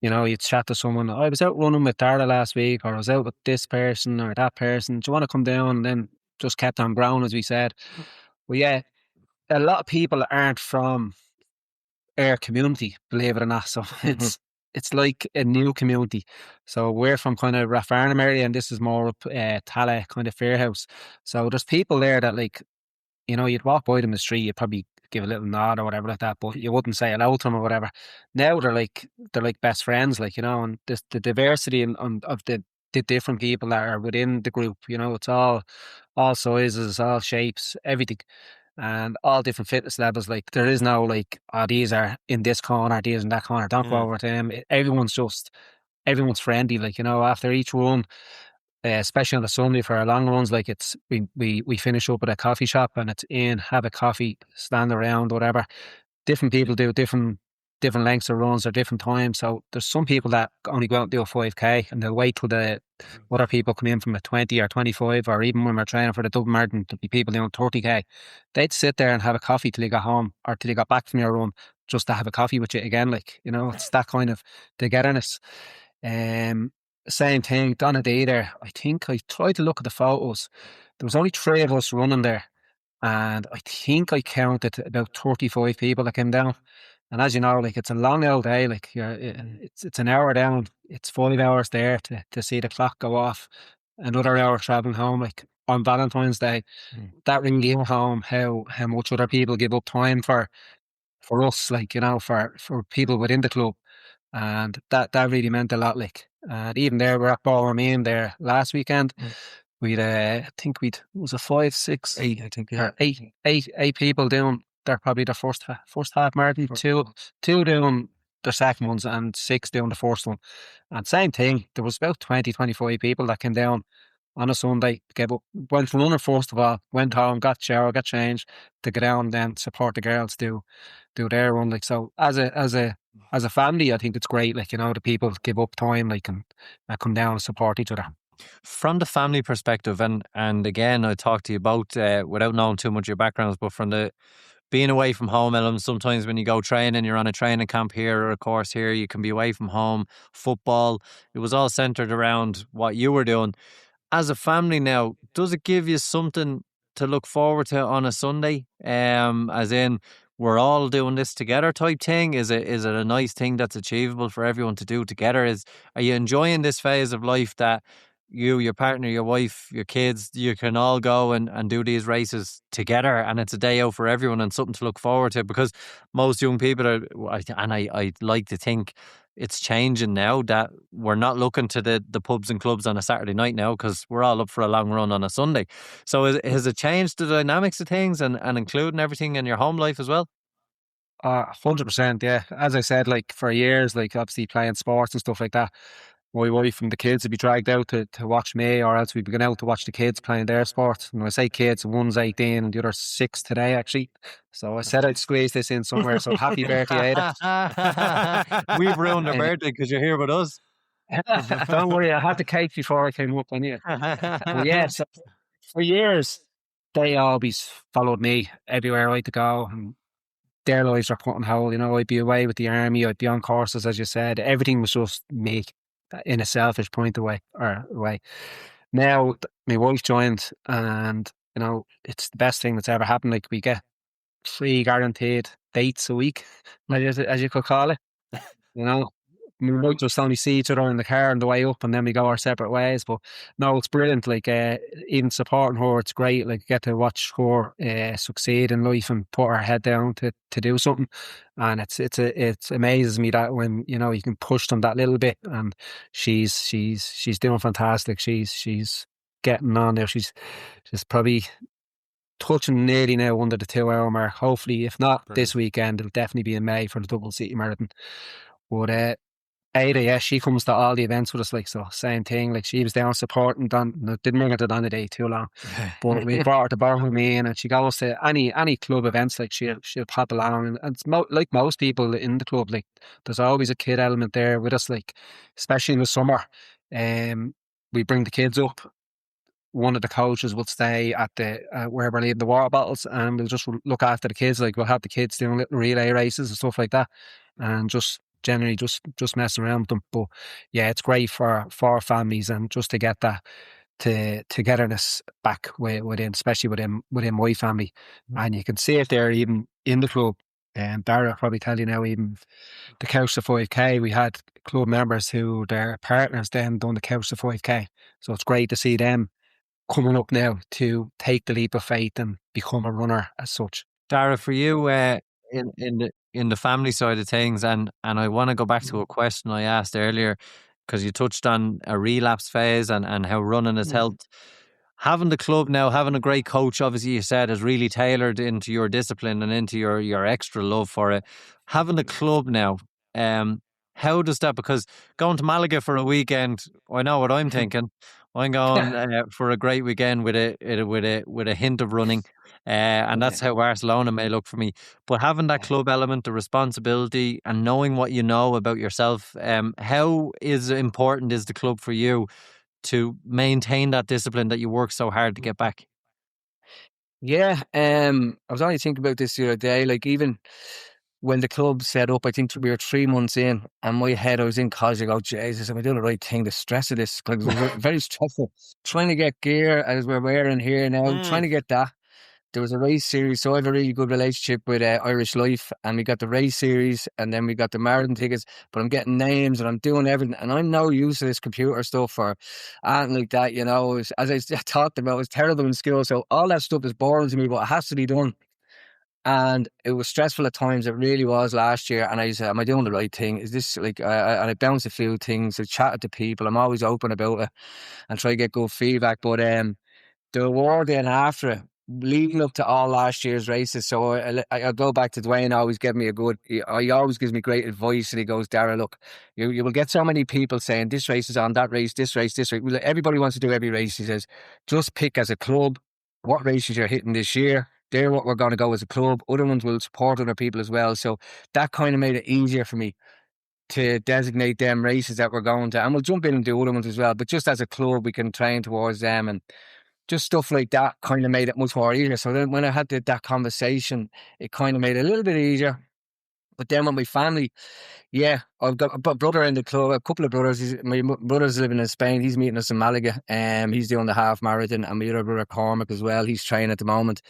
you'd chat to someone, I was out running with Dara last week, or I was out with this person or that person, do you want to come down? And then just kept on growing, as we said. Well, yeah, a lot of people aren't from our community, believe it or not. So it's like a new community. So we're from kind of Rathfarnham area, and this is more up Tala, kind of Fairhouse. So there's people there that, like, you'd walk by them in the street, you'd probably give a little nod or whatever like that, but you wouldn't say hello to them or whatever. Now they're like best friends, like, and the diversity of the different people that are within the group, it's all sizes, all shapes, everything, and all different fitness levels. Like, there is no like, these are in this corner, these in that corner, don't go over to them. Everyone's just everyone's friendly. Like, you know, after each run, especially on the Sunday for our long runs, like we finish up at a coffee shop and it's in, have a coffee, stand around, whatever. Different people do different lengths of runs or different times. So there's some people that only go out and do a 5K and they'll wait till the other people come in from a 20 or 25, or even when we're training for the Dublin Marathon, there'll be people doing 30K. They'd sit there and have a coffee till they got home or till they got back from your run, just to have a coffee with you again. Like, you know, it's that kind of togetherness. Same thing, Donna Day there. I think I tried to look at the photos. There was only 3 of us running there. And I think I counted about 35 people that came down. And as you know, like, it's a long old day. Like, it's an hour down. It's 5 hours there to see the clock go off. Another hour traveling home. Like, on Valentine's Day, that really hit home how much other people give up time for us. Like, you know, for people within the club, and that really meant a lot. Like, and even there, we're at Ballroom there last weekend. We'd, I think was a 5, 6, 8, I think, yeah, eight people doing. They're probably the first half marathon. Two doing the second ones, and 6 doing the first one. And same thing. There was about 20, 25 people that came down on a Sunday, gave up, went for running first of all, went home, got showered, got changed to go down, and then support the girls do their run. Like, so as a family, I think it's great. Like, you know, the people give up time, like, and come down and support each other. From the family perspective, and again, I talked to you about, without knowing too much of your backgrounds, but from the being away from home element, sometimes when you go training, you're on a training camp here or a course here, you can be away from home. Football, it was all centered around what you were doing. As a family now, does it give you something to look forward to on a Sunday? As in, we're all doing this together type thing? Is it a nice thing that's achievable for everyone to do together? Are you enjoying this phase of life that you, your partner, your wife, your kids, you can all go and do these races together, and it's a day out for everyone and something to look forward to? Because most young people are, and I like to think it's changing now, that we're not looking to the pubs and clubs on a Saturday night now, because we're all up for a long run on a Sunday. So has it changed the dynamics of things and including everything in your home life as well? 100%, yeah. As I said, like, for years, like, obviously playing sports and stuff like that, my wife and the kids would be dragged out to watch me, or else we'd be going out to watch the kids playing their sports. And when I say kids, one's 18 and the other's 6 today, actually. So I said I'd squeeze this in somewhere. So happy birthday, Ada. We've ruined their birthday because you're here with us. Don't worry, I had the cake before I came up, I knew. But yeah, so for years, they always followed me everywhere I had to go, and their lives were put on hold. You know, I'd be away with the army, I'd be on courses, as you said. Everything was just me, in a selfish point away. Now my wife joined, and, you know, it's the best thing that's ever happened. Like, we get 3 guaranteed dates a week, as you could call it. You know, we might just only see each other in the car on the way up, and then we go our separate ways. But no, it's brilliant. Like, even supporting her, it's great. Like, get to watch her succeed in life and put her head down to do something. And it amazes me that when, you know, you can push them that little bit, and she's doing fantastic. She's getting on there. She's probably touching nearly now under the 2-hour mark. Hopefully, if not this weekend, it'll definitely be in May for the Dublin City Marathon. But Ada, yeah, she comes to all the events with us. Like, so same thing. Like, she was down supporting Don. No, didn't bring her to Donna Day too long, but we brought her to Ballroom and she goes to any club events. Like, she'll pop along, and it's like most people in the club. Like, there's always a kid element there with us. Like, especially in the summer, we bring the kids up. One of the coaches will stay at the where we're leaving the water bottles, and we'll just look after the kids. Like, we'll have the kids doing little relay races and stuff like that, and just generally just messing around with them. But yeah, it's great for families, and just to get that togetherness back within, especially within my family. And you can see it there even in the club. And Dara will probably tell you now, even the Couch to 5K, we had club members who their partners then done the Couch to 5K. So it's great to see them coming up now to take the leap of faith and become a runner as such. Dara, for you, in the family side of things, and I want to go back to a question I asked earlier, because you touched on a relapse phase and how running has helped. Having the club now, having a great coach, obviously you said, is really tailored into your discipline and into your extra love for it. Having the club now, how does that? Because going to Malaga for a weekend, I know what I'm thinking. I'm going for a great weekend with a hint of running, and that's how Barcelona may look for me. But having that club element, the responsibility, and knowing what you know about yourself, how important is the club for you to maintain that discipline that you work so hard to get back? Yeah, I was only thinking about this the other day. Like, even when the club set up, I think we were 3 months in, and my head, I was in college. I go, Jesus, am I doing the right thing? The stress of this, because it was very stressful. Trying to get gear as we're wearing here now, trying to get that. There was a race series, so I have a really good relationship with Irish Life, and we got the race series, and then we got the marathon tickets. But I'm getting names, and I'm doing everything, and I'm no use to this computer stuff or anything like that. You know, as I talked about, it's terrible in school, so all that stuff is boring to me, but it has to be done. And it was stressful at times. It really was last year. And I said, am I doing the right thing? Is this like, and I bounced a few things. I chatted to people. I'm always open about it and try to get good feedback. But the award then after it, leading up to all last year's races. So I go back to Dwayne, always give me he always gives me great advice. And he goes, Dara, look, you will get so many people saying this race is on, that race, this race, this race. Everybody wants to do every race. He says, just pick as a club what races you're hitting this year. They're what we're going to go as a club. Other ones will support other people as well. So that kind of made it easier for me to designate them races that we're going to. And we'll jump in and do other ones as well. But just as a club, we can train towards them, and just stuff like that kind of made it much more easier. So then when I had that conversation, it kind of made it a little bit easier. But then with my family, yeah, I've got a brother in the club, a couple of brothers. My brother's living in Spain. He's meeting us in Malaga. He's doing the half marathon, and my other brother Cormac as well. He's training at the moment.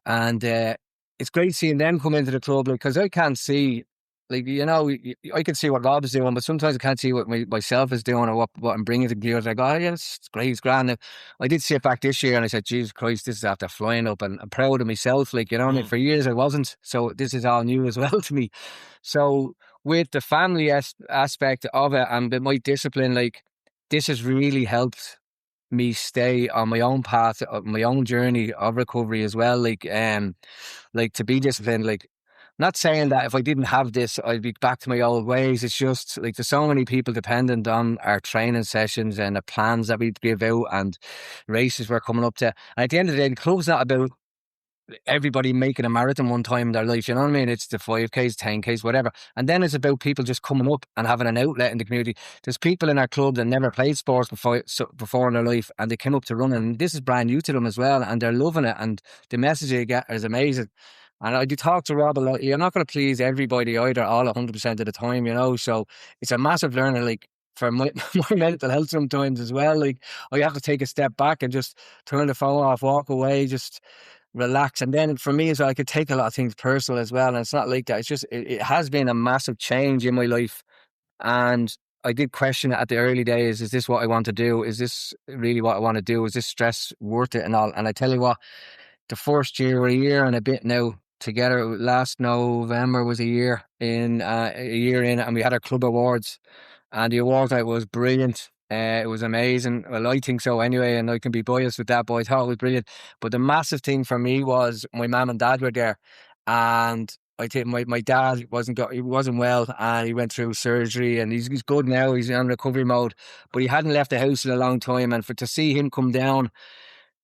And it's great seeing them come into the club, because I can't see, like, you know, I can see what Rob's doing, but sometimes I can't see what myself is doing or what I'm bringing to the gears. I go, oh, yeah, it's great, it's grand. Now, I did sit back this year and I said, Jesus Christ, this is after flying up, and I'm proud of myself. Like, you know, I mean, for years I wasn't. So this is all new as well to me. So with the family aspect of it and with my discipline, like, this has really helped me stay on my own path, my own journey of recovery as well. Like to be disciplined. Like, not saying that if I didn't have this, I'd be back to my old ways. It's just like there's so many people dependent on our training sessions and the plans that we give out and races we're coming up to. And at the end of the day, the club's not about everybody making a marathon one time in their life, you know what I mean? It's the 5Ks, 10Ks, whatever. And then it's about people just coming up and having an outlet in the community. There's people in our club that never played sports before in their life, and they came up to running, and this is brand new to them as well, and they're loving it, and the message they get is amazing. And I do talk to Rob a lot. You're not going to please everybody either, all 100% of the time, you know? So it's a massive learning, like, for my mental health sometimes as well. Like, I have to take a step back and just turn the phone off, walk away, just relax. And then for me as well, I could take a lot of things personal as well, and it's not like that. It's just it has been a massive change in my life, and I did question it at the early days. Is this what I want to do? Is this really what I want to do? Is this stress worth it and all? And I tell you what, the first year, or a year and a bit now together, last November was a year in, and we had our club awards, and the awards night was brilliant. It was amazing. Well, I think so anyway, and I can be biased with that, but I thought it was brilliant. But the massive thing for me was my mum and dad were there, and I think my dad he wasn't well, and he went through surgery, and he's good now. He's in recovery mode, but he hadn't left the house in a long time, and to see him come down,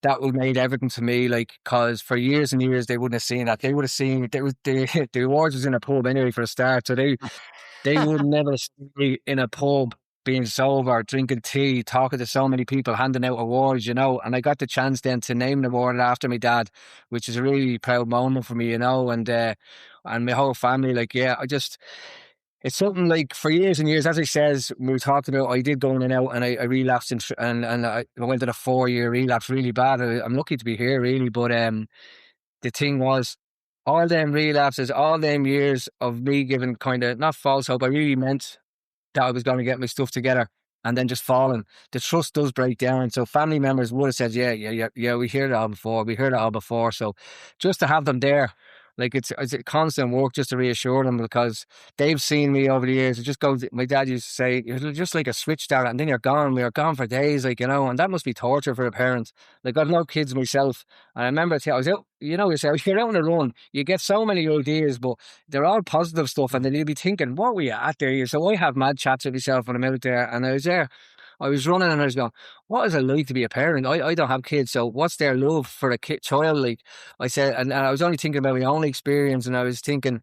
that would made everything to me. Like, because for years and years they wouldn't have seen that. They would have seen the awards was in a pub anyway for a start, so they would never see me in a pub being sober, drinking tea, talking to so many people, handing out awards, you know. And I got the chance then to name an award after my dad, which is a really proud moment for me, you know, and my whole family. Like, yeah, it's something like for years and years, as I says, we were talking about, I did go in and out, and I relapsed and I went in a 4-year relapse really bad. I'm lucky to be here really, but the thing was, all them relapses, all them years of me giving kind of, not false hope, I really meant that I was going to get my stuff together, and then just falling. The trust does break down. So family members would have said, yeah, we heard it all before. We heard it all before. So just to have them there, Like it's a constant work just to reassure them, because they've seen me over the years. It just goes. My dad used to say, "You're just like a switch, Dara, and then you're gone. We are gone for days, like, and that must be torture for a parent." Like, I've no kids myself, and I remember I was out. Yourself, you're out on a run. You get so many ideas, but they're all positive stuff, and then you'll be thinking, "What were you at there?" So I have mad chats with myself when I'm out there, and I was there. I was running and I was going, what is it like to be a parent? I don't have kids, so what's their love for a child like? I said, and I was only thinking about my own experience, and I was thinking,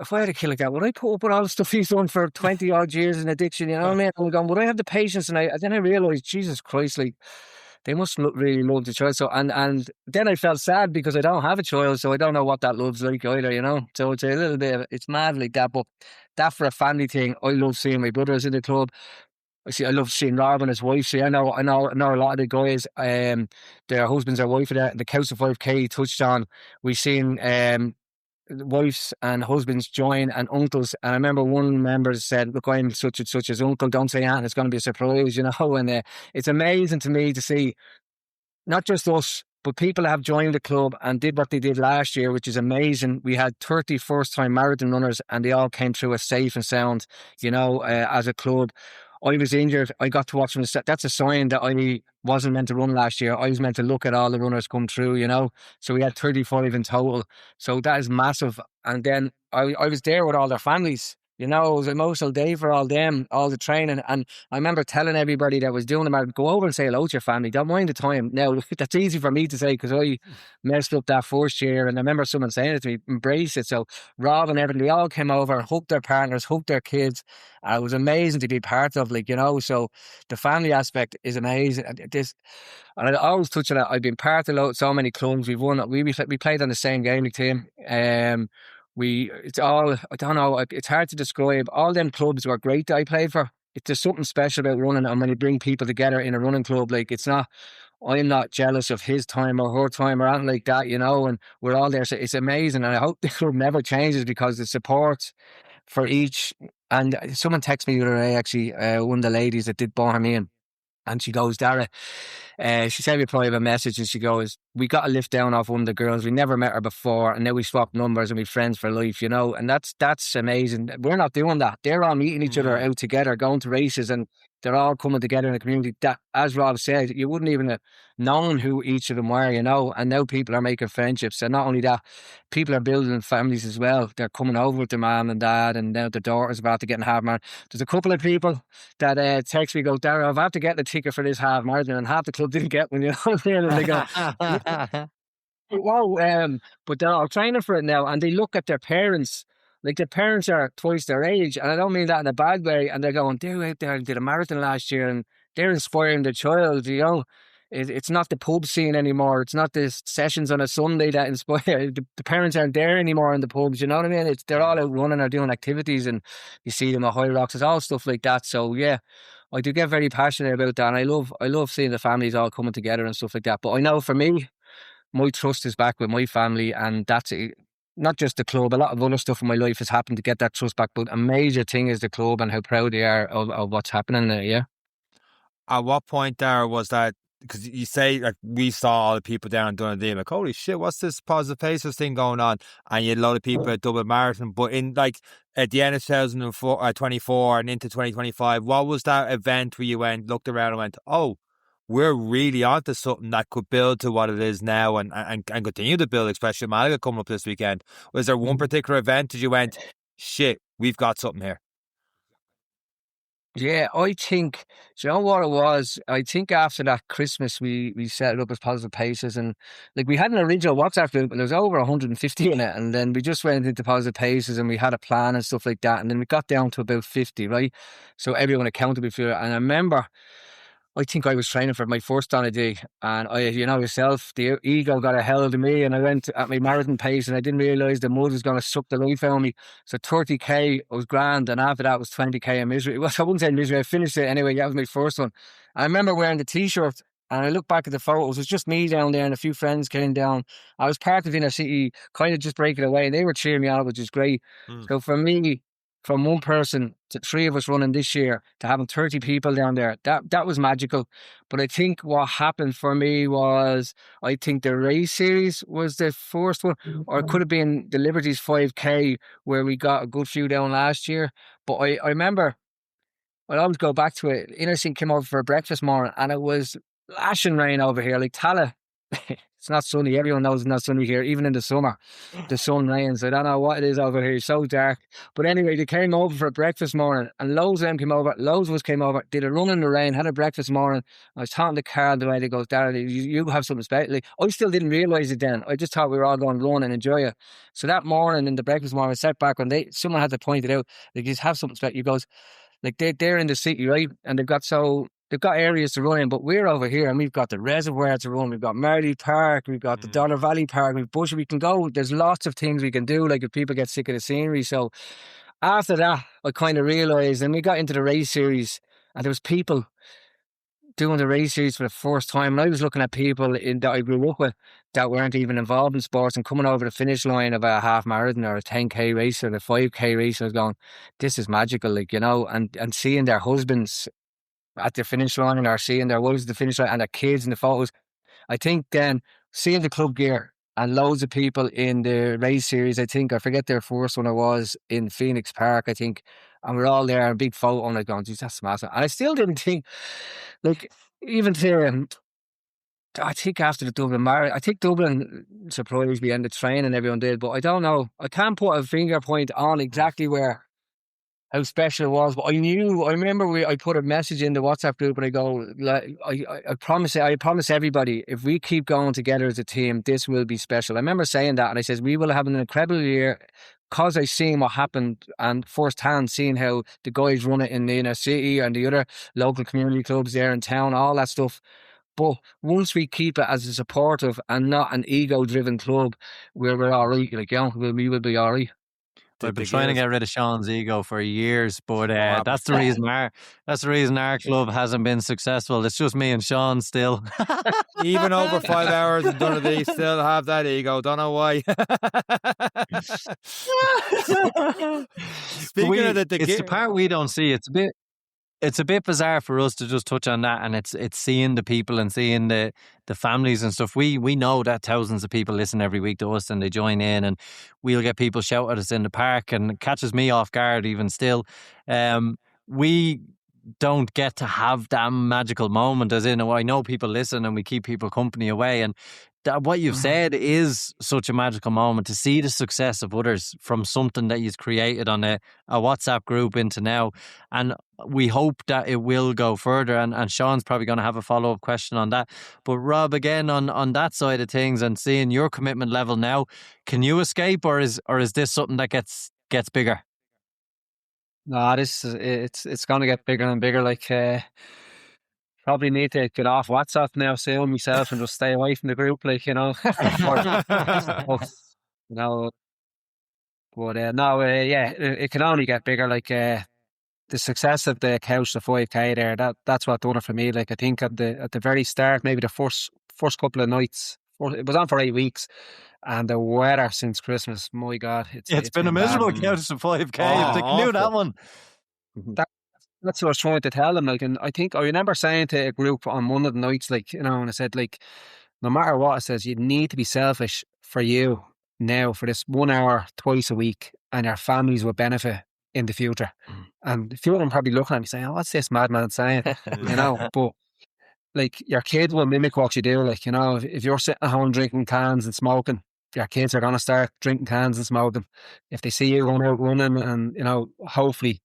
if I had a kid like that, would I put up with all the stuff he's done for 20 odd years in addiction? You know what I mean? I'm going, would I have the patience? And then I realised, Jesus Christ, like, they must really love the child. So, and then I felt sad because I don't have a child, so I don't know what that love's like either. So it's a little bit, it's mad like that, but that for a family thing, I love seeing my brothers in the club. I love seeing Rob and his wife. See, I know a lot of the guys, their husbands or wife are there. The Couch of 5K touched on. We've seen wives and husbands join and uncles. And I remember one member said, "Look, I'm such and such as uncle. Don't say anything. It's going to be a surprise," And it's amazing to me to see not just us, but people have joined the club and did what they did last year, which is amazing. We had 30 first-time marathon runners, and they all came through as safe and sound, as a club. I was injured. I got to watch them. That's a sign that I wasn't meant to run last year. I was meant to look at all the runners come through, So we had 35 in total. So that is massive. And then I was there with all their families. It was an emotional day for all them, all the training. And I remember telling everybody that was doing them, go over and say hello to your family. Don't mind the time. Now, that's easy for me to say because I messed up that first year. And I remember someone saying it to me, embrace it. So Rob and everything, they all came over, hugged their partners, hugged their kids. It was amazing to be part of, so the family aspect is amazing. And I always touch on that. I've been part of so many clubs. We've won. We played on the same gaming team. It's all, I don't know, it's hard to describe. All them clubs were great that I played for. It's just something special about running, and when you bring people together in a running club, I'm not jealous of his time or her time or anything like that, and we're all there. So it's amazing, and I hope the club never changes because the support for each. And someone texted me the other day, actually, one of the ladies that did Bohemian, and she goes, Dara, she sent me a private message, and she goes, we got a lift down off one of the girls. We never met her before, and now we swapped numbers and we're friends for life, and that's amazing. We're not doing that. They're all meeting each other out together, going to races, and they're all coming together in a community that, as Rob said, you wouldn't even have known who each of them were, and now people are making friendships. And not only that, people are building families as well. They're coming over with their mum and dad, and now their daughter's about to get in half marathon. There's a couple of people that text me, go, Dara, I've had to get the ticket for this half marathon, and half the club didn't get one, what I'm saying? And they go, wow, but they're all training for it now, and they look at their parents. Like, the parents are twice their age, and I don't mean that in a bad way, and they're going, they're out there and did a marathon last year, and they're inspiring their child, It's not the pub scene anymore. It's not the sessions on a Sunday that inspire. The parents aren't there anymore in the pubs, you know what I mean? They're all out running or doing activities, and you see them at High Rocks. It's all stuff like that. So, yeah, I do get very passionate about that, and I love seeing the families all coming together and stuff like that. But I know for me, my trust is back with my family, and that's it. Not just the club, a lot of other stuff in my life has happened to get that trust back, but a major thing is the club and how proud they are of what's happening there, yeah. At what point there was that, because you say, like, we saw all the people down doing the like, holy shit, what's this positive faces thing going on? And you had a lot of people at Dublin Marathon, but in, like, at the end of 2024 and into 2025, what was that event where you looked around and went, oh, we're really onto something that could build to what it is now and continue to build, especially Malaga coming up this weekend? Was there one particular event that you went, shit, we've got something here? Yeah, I think, do you know what it was? I think after that Christmas, we set it up as Positive Paces, and like, we had an original WhatsApp group, and there was over 150 in it, and then we just went into Positive Paces, and we had a plan and stuff like that, and then we got down to about 50, right? So everyone accountable for it. And I remember, I think I was training for my first on a day, and yourself, the ego got a hold of me, and I went at my marathon pace, and I didn't realise the mud was going to suck the life out of me. So 30k was grand, and after that was 20k of misery. Well, I wouldn't say misery, I finished it anyway. That was my first one. I remember wearing the t-shirt, and I look back at the photos, it was just me down there, and a few friends came down. I was part of Inner City, kind of just breaking away, and they were cheering me on, which is great. So for me, from one person to three of us running this year to having 30 people down there, that was magical. But I think what happened for me was, I think the race series was the first one, or it could have been the Liberties 5K where we got a good few down last year. But I remember, I'll always go back to it. Innocent came over for a breakfast morning and it was lashing rain over here. Like Tala, it's not sunny. Everyone knows it's not sunny here. Even in the summer, the sun rains. I don't know what it is over here. It's so dark. But anyway, they came over for a breakfast morning and loads of them came over. Loads of us came over, did a run in the rain, had a breakfast morning. I was talking to Carl the way they goes, Dara, you have something special. Like, I still didn't realise it then. I just thought we were all going to run and enjoy it. So that morning in the breakfast morning, I sat back when someone had to point it out. Like, you just have something special. He goes, like they're in the city, right? And they've got areas to run in, but we're over here and we've got the reservoir to run. We've got Marley Park, we've got the Dollar Valley Park, we've Bush. We can go. There's lots of things we can do. Like if people get sick of the scenery. So after that, I kind of realised, and we got into the race series, and there was people doing the race series for the first time. And I was looking at people that I grew up with that weren't even involved in sports and coming over the finish line of a half marathon or a 10K race or a 5K race. I was going, this is magical, like, you know, and seeing their husbands at the finish line or seeing their wives at the finish line and their kids in the photos. I think then seeing the club gear and loads of people in the race series, I forget their first one, it was in Phoenix Park, I think, and we're all there, a big photo, and I'm going, geez, that's massive. And I still didn't think, like, even to, I think after the Dublin Marathon, I think Dublin surprised me and the training everyone did, but I don't know, I can't put a finger point on exactly how special it was, but I remember I put a message in the WhatsApp group and I go, like, I promise everybody, if we keep going together as a team, this will be special. I remember saying that, and I says, we will have an incredible year, because I seen what happened and firsthand seeing how the guys run it in the inner city and the other local community clubs there in town, all that stuff. But once we keep it as a supportive and not an ego-driven club, we're all right, like, you know, we will be all right. I've been trying to get rid of Sean's ego for years, but that's the reason our club hasn't been successful. It's just me and Sean still. Even over 5 hours in Donaghadee, still have that ego. Don't know why. Speaking of it's the part we don't see. It's a bit bizarre for us to just touch on that, and it's seeing the people and seeing the families and stuff. We know that thousands of people listen every week to us and they join in, and we'll get people shout at us in the park, and it catches me off guard even still. We don't get to have that magical moment, as in, I know people listen and we keep people company away, and what you've said is such a magical moment to see the success of others from something that you've created on a WhatsApp group into now. And we hope that it will go further. And Sean's probably going to have a follow-up question on that. But Rob, again, on that side of things and seeing your commitment level now, can you escape, or is this something that gets bigger? No, it's going to get bigger and bigger. Like, probably need to get off WhatsApp now soon myself and just stay away from the group, like, you know. You know, but it can only get bigger. Like, the success of the Couch to 5K there, that's what done it for me. Like, I think at the very start, maybe the first couple of nights, it was on for 8 weeks, and the weather since Christmas, my God, it's been a miserable Couch to 5K. They can do that one. That's what I was trying to tell them. Like, and I remember saying to a group on one of the nights, like, you know, and I said, like, no matter what, it says, you need to be selfish for you now for this 1 hour twice a week, and your families will benefit in the future. And a few of them probably looking at me saying, oh, what's this madman saying? You know, but like, your kids will mimic what you do. Like, you know, if you're sitting at home drinking cans and smoking, your kids are going to start drinking cans and smoking. If they see you going out running, and, you know, hopefully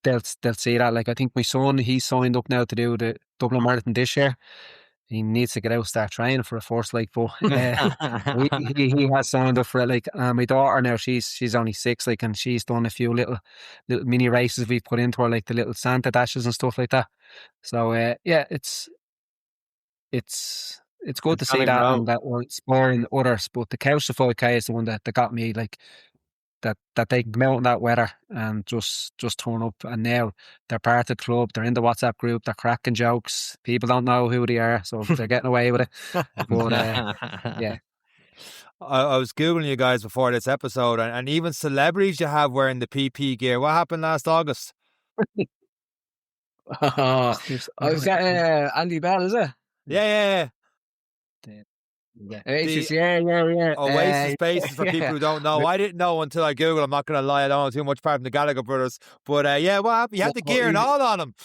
they'll see that. Like, I think my son, he's signed up now to do the Dublin Marathon this year. He needs to get out and start training for a first, like, but he has signed up for it. Like, my daughter now, she's only 6, like, and she's done a few little mini races we've put into her, like the little Santa dashes and stuff like that. So it's good to see that, and that we're exploring others. But the Couch to 5K is the one that got me, like, that they can come out in that weather and just turn up, and now they're part of the club, they're in the WhatsApp group, they're cracking jokes, people don't know who they are, so they're getting away with it. But yeah. I was Googling you guys before this episode, and even celebrities you have wearing the PP gear. What happened last August? Oh, is that Andy Bell, is it? Yeah. It's The just, yeah. Oasis bases for people who don't know. I didn't know until I Googled. I'm not going to lie. I don't know too much apart from the Gallagher brothers. But yeah, what happened? You had the gear and all on him.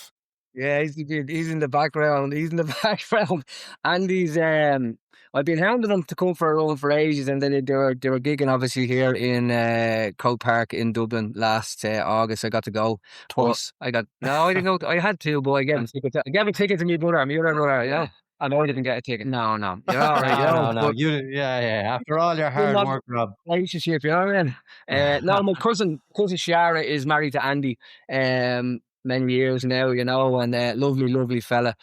Yeah, he's in the background. He's in the background. And I've been hounding them to come for a run for ages, and then they were gigging obviously here in Coke Park in Dublin last August. I got to go Twice. I didn't go. I had to, but I gave him tickets. I gave him tickets to my brother. My other brother, Yeah. I know I didn't get a ticket. No, you're all right. No. After all your hard work, Rob. Relationship, you know what I mean? No, my cousin Shara is married to Andy. Many years now, you know, and lovely fella.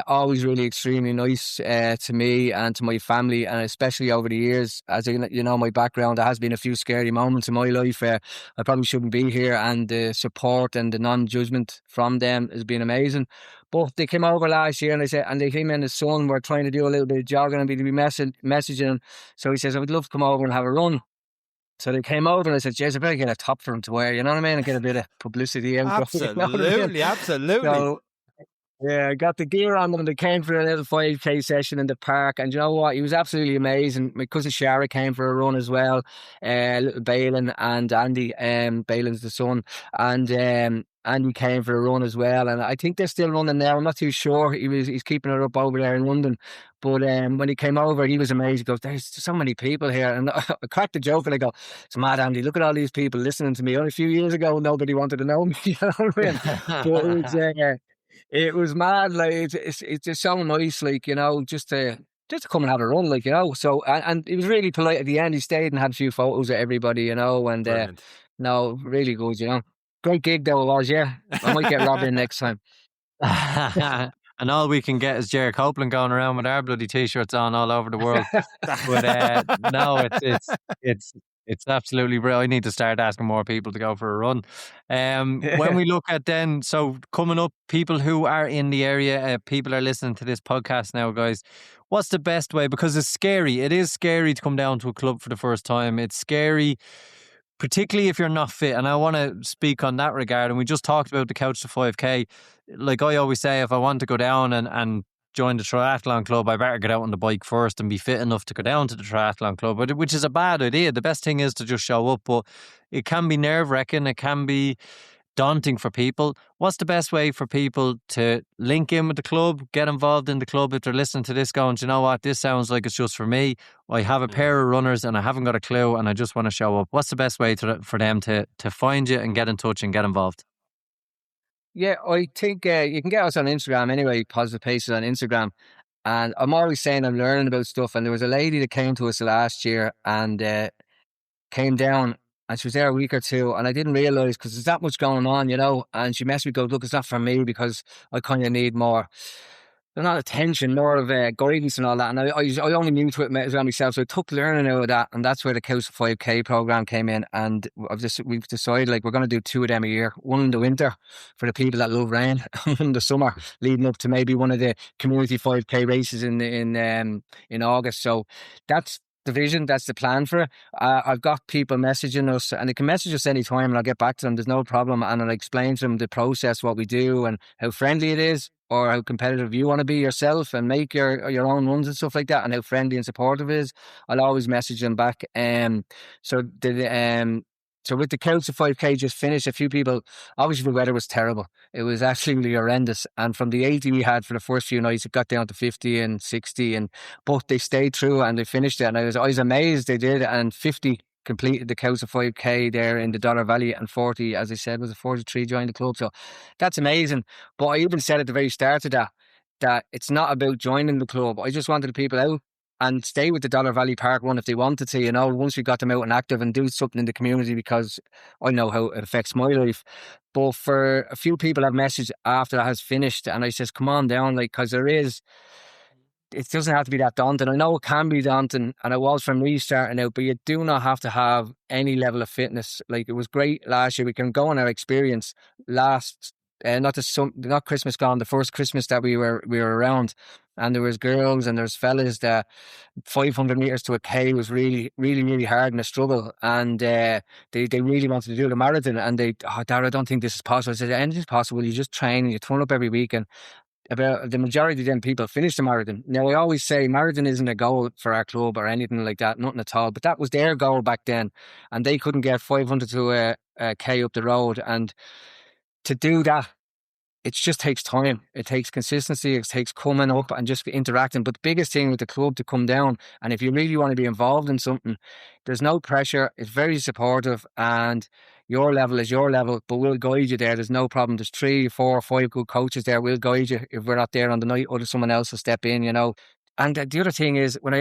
Always really extremely nice to me and to my family, and especially over the years, as you know, my background, there has been a few scary moments in my life. I probably shouldn't be here, and the support and the non-judgment from them has been amazing. But they came over last year, and they came in, his son, we're trying to do a little bit of jogging, and we'd be messaging him. So he says, I would love to come over and have a run. So they came over and I said, Jez, I better get a top for him to wear, you know what I mean? And get a bit of publicity out. Absolutely. So, yeah, I got the gear on them, and they came for a little 5K session in the park. And you know what? He was absolutely amazing. My cousin Shara came for a run as well. Little Balin and Andy, Balin's the son. And Andy came for a run as well. And I think they're still running now. I'm not too sure. He's keeping it up over there in London. But when he came over, he was amazed. He goes, there's so many people here. And I cracked the joke and I go, it's mad, Andy. Look at all these people listening to me. Only a few years ago, nobody wanted to know me. You know what I mean? But it was mad. Like it's just so nice, like, you know, just to come and have a run, like, you know. So and he was really polite at the end. He stayed and had a few photos of everybody, you know. And no, really good, you know. Great gig though it was. Yeah, I might get Rob in next time. And all we can get is Jerry Copeland going around with our bloody t-shirts on all over the world. But no, it's absolutely brilliant. I need to start asking more people to go for a run. When we look at then, so coming up, people who are in the area, people are listening to this podcast now, guys. What's the best way? Because it's scary. It is scary to come down to a club for the first time. It's scary, particularly if you're not fit. And I want to speak on that regard. And we just talked about the Couch to 5K. Like I always say, if I want to go down and join the triathlon club, I better get out on the bike first and be fit enough to go down to the triathlon club, which is a bad idea. The best thing is to just show up, but it can be nerve-wracking. It can be daunting for people. What's the best way for people to link in with the club, get involved in the club if they're listening to this going, do you know what, this sounds like it's just for me. I have a pair of runners and I haven't got a clue and I just want to show up. What's the best way for them to find you and get in touch and get involved? Yeah, I think you can get us on Instagram anyway, Positive Paces on Instagram. And I'm always saying I'm learning about stuff. And there was a lady that came to us last year and came down, and she was there a week or two, and I didn't realise because there's that much going on, you know. And she messaged me, go, look, it's not for me because I kind of need more, not attention, more of guidance and all that. And I only knew to it myself, so I took learning out of that, and that's where the Couch 5K program came in. And we've decided, like, we're going to do 2 of them a year, one in the winter for the people that love rain, one in the summer leading up to maybe one of the community 5K races in August. So that's the vision, that's the plan for it. I've got people messaging us, and they can message us anytime and I'll get back to them. There's no problem. And I'll explain to them the process, what we do and how friendly it is, or how competitive you want to be yourself and make your own runs and stuff like that, and how friendly and supportive it is. I'll always message them back. So with the Couch to 5K just finished, a few people, obviously the weather was terrible. It was absolutely horrendous. And from the 80 we had for the first few nights, it got down to 50 and 60. But they stayed through and they finished it. And I was amazed they did. And 50 completed the Couch to 5K there in the Dollar Valley, and 40, as I said, was a 43 joined the club. So that's amazing. But I even said at the very start of that it's not about joining the club. I just wanted the people out and stay with the Dollar Valley Park run if they wanted to, you know, once we got them out and active and do something in the community, because I know how it affects my life. But for a few people I've messaged after that has finished, and I says, come on down, like, because it doesn't have to be that daunting. I know it can be daunting, and it was for me starting out, but you do not have to have any level of fitness. Like, it was great last year. We can go on our experience not Christmas gone, the first Christmas that we were around. And there was girls and there's fellas that 500 meters to a K was really, really, really hard and a struggle. And they really wanted to do the marathon. And Dara, I don't think this is possible. I said, anything's possible. You just train and you turn up every week. And about the majority of them people finish the marathon. Now, I always say marathon isn't a goal for our club or anything like that, nothing at all. But that was their goal back then. And they couldn't get 500 to a K up the road. And to do that, it just takes time. It takes consistency. It takes coming up and just interacting. But the biggest thing with the club to come down, and if you really want to be involved in something, there's no pressure. It's very supportive, and your level is your level, but we'll guide you there. There's no problem. There's 3, 4, 5 good coaches there. We'll guide you if we're not there on the night, or someone else will step in, you know. And the other thing is, when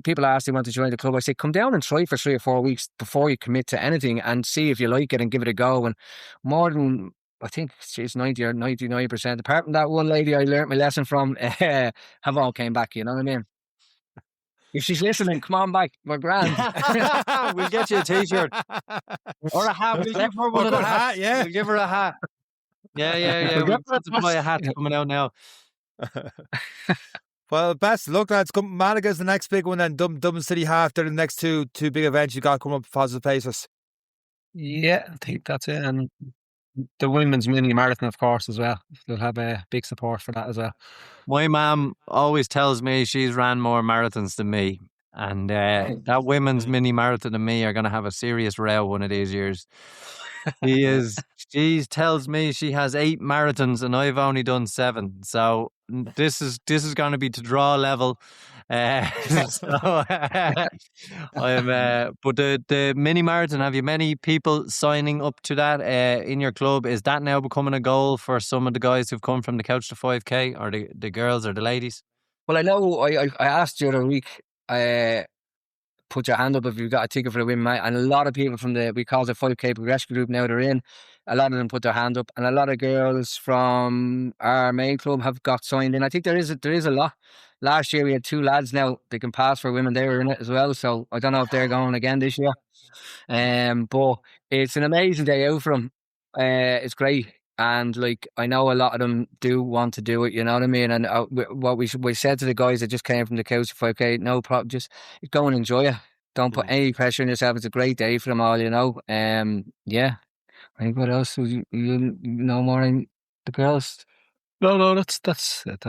people ask they want to join the club, I say, come down and try for 3 or 4 weeks before you commit to anything and see if you like it and give it a go. And more than, I think she's 90 or 99%. Apart from that one lady I learnt my lesson from, have all came back, you know what I mean? If she's listening, come on back. We're grand. We'll get you a t-shirt. Or a hat. We'll give her one of the hats. Yeah. We'll give her a hat. Yeah. We'll supply a hat coming out now. Well, best of luck, lads. Malaga's the next big one, then Dublin City Half. They're the next two big events you got coming up for Positive Places. Yeah, I think that's it. And the women's mini marathon, of course, as well. They'll have a big support for that as well. My mum always tells me she's ran more marathons than me. And that women's mini marathon and me are going to have a serious row one of these years. She tells me she has 8 marathons and I've only done 7. So this is going to be to draw level. But the mini marathon, have you many people signing up to that in your club? Is that now becoming a goal for some of the guys who've come from the Couch to 5K, or the girls or the ladies? Well, I know I asked you the other week, put your hand up if you've got a ticket for the women, and a lot of people from we call it 5K progression group now, they're in. A lot of them put their hand up, and a lot of girls from our main club have got signed in. I think there is a lot. Last year we had 2 lads now they can pass for women. They were in it as well, so I don't know if they're going again this year. But it's an amazing day out for them. It's great. And like, I know a lot of them do want to do it, you know what I mean? And what we said to the guys that just came from the Couch to 5K, no problem, just go and enjoy it. Don't put any pressure on yourself. It's a great day for them all, you know. Yeah. I think what else you know more in the girls? No, that's it.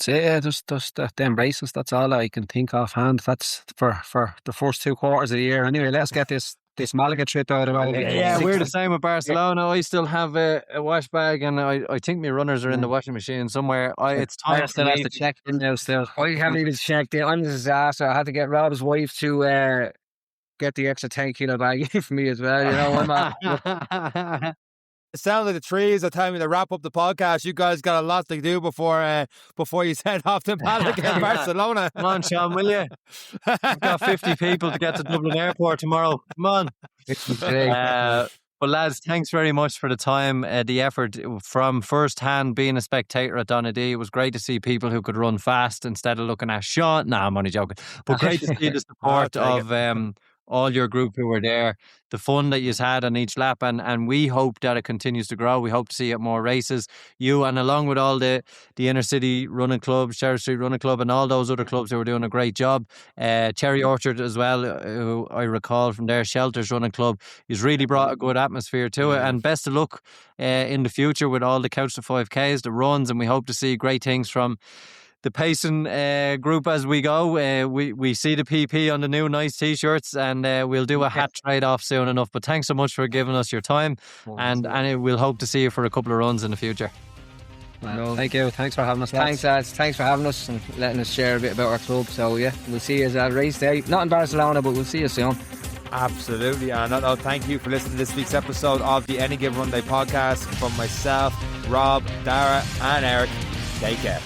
Yeah, just the embraces. That's all I can think offhand. That's for the first 2 quarters of the year. Anyway, let's get this Malaga trip out of the way. Yeah, we're the same with Barcelona. I still have a wash bag, and I think my runners are in the washing machine somewhere. It's time. I still have to check in now. Still, I haven't even checked in. I'm a disaster. I had to get Rob's wife to get the extra 10 kilo bag for me as well. You know, I'm It sounds like the trees are telling me to wrap up the podcast. You guys got a lot to do before you send off to Malaga and Barcelona. Come on, Sean, will you? We've got 50 people to get to Dublin Airport tomorrow. Come on. But lads, thanks very much for the time, the effort from first hand being a spectator at Donadee. It was great to see people who could run fast instead of looking at Sean. Nah, I'm only joking. But great to see the support of all your group who were there, the fun that you've had on each lap, and we hope that it continues to grow. We hope to see it more races. You, and along with all the inner city running clubs, Sheriff Street Running Club, and all those other clubs who were doing a great job. Cherry Orchard as well, who I recall from their Shelters Running Club, has really brought a good atmosphere to it. And best of luck in the future with all the Couch to 5Ks, the runs, and we hope to see great things from the pacing group as we go. We see the PP on the new nice t-shirts, and we'll do a hat trade-off soon enough. But thanks so much for giving us your time, and we'll hope to see you for a couple of runs in the future. Well, thank you. Thanks for having us. Thanks, lads. Thanks for having us and letting us share a bit about our club. So yeah, we'll see you at a race day. Not in Barcelona, but we'll see you soon. Absolutely. And thank you for listening to this week's episode of the Any Given Run Day podcast from myself, Rob, Dara and Eric. Take care.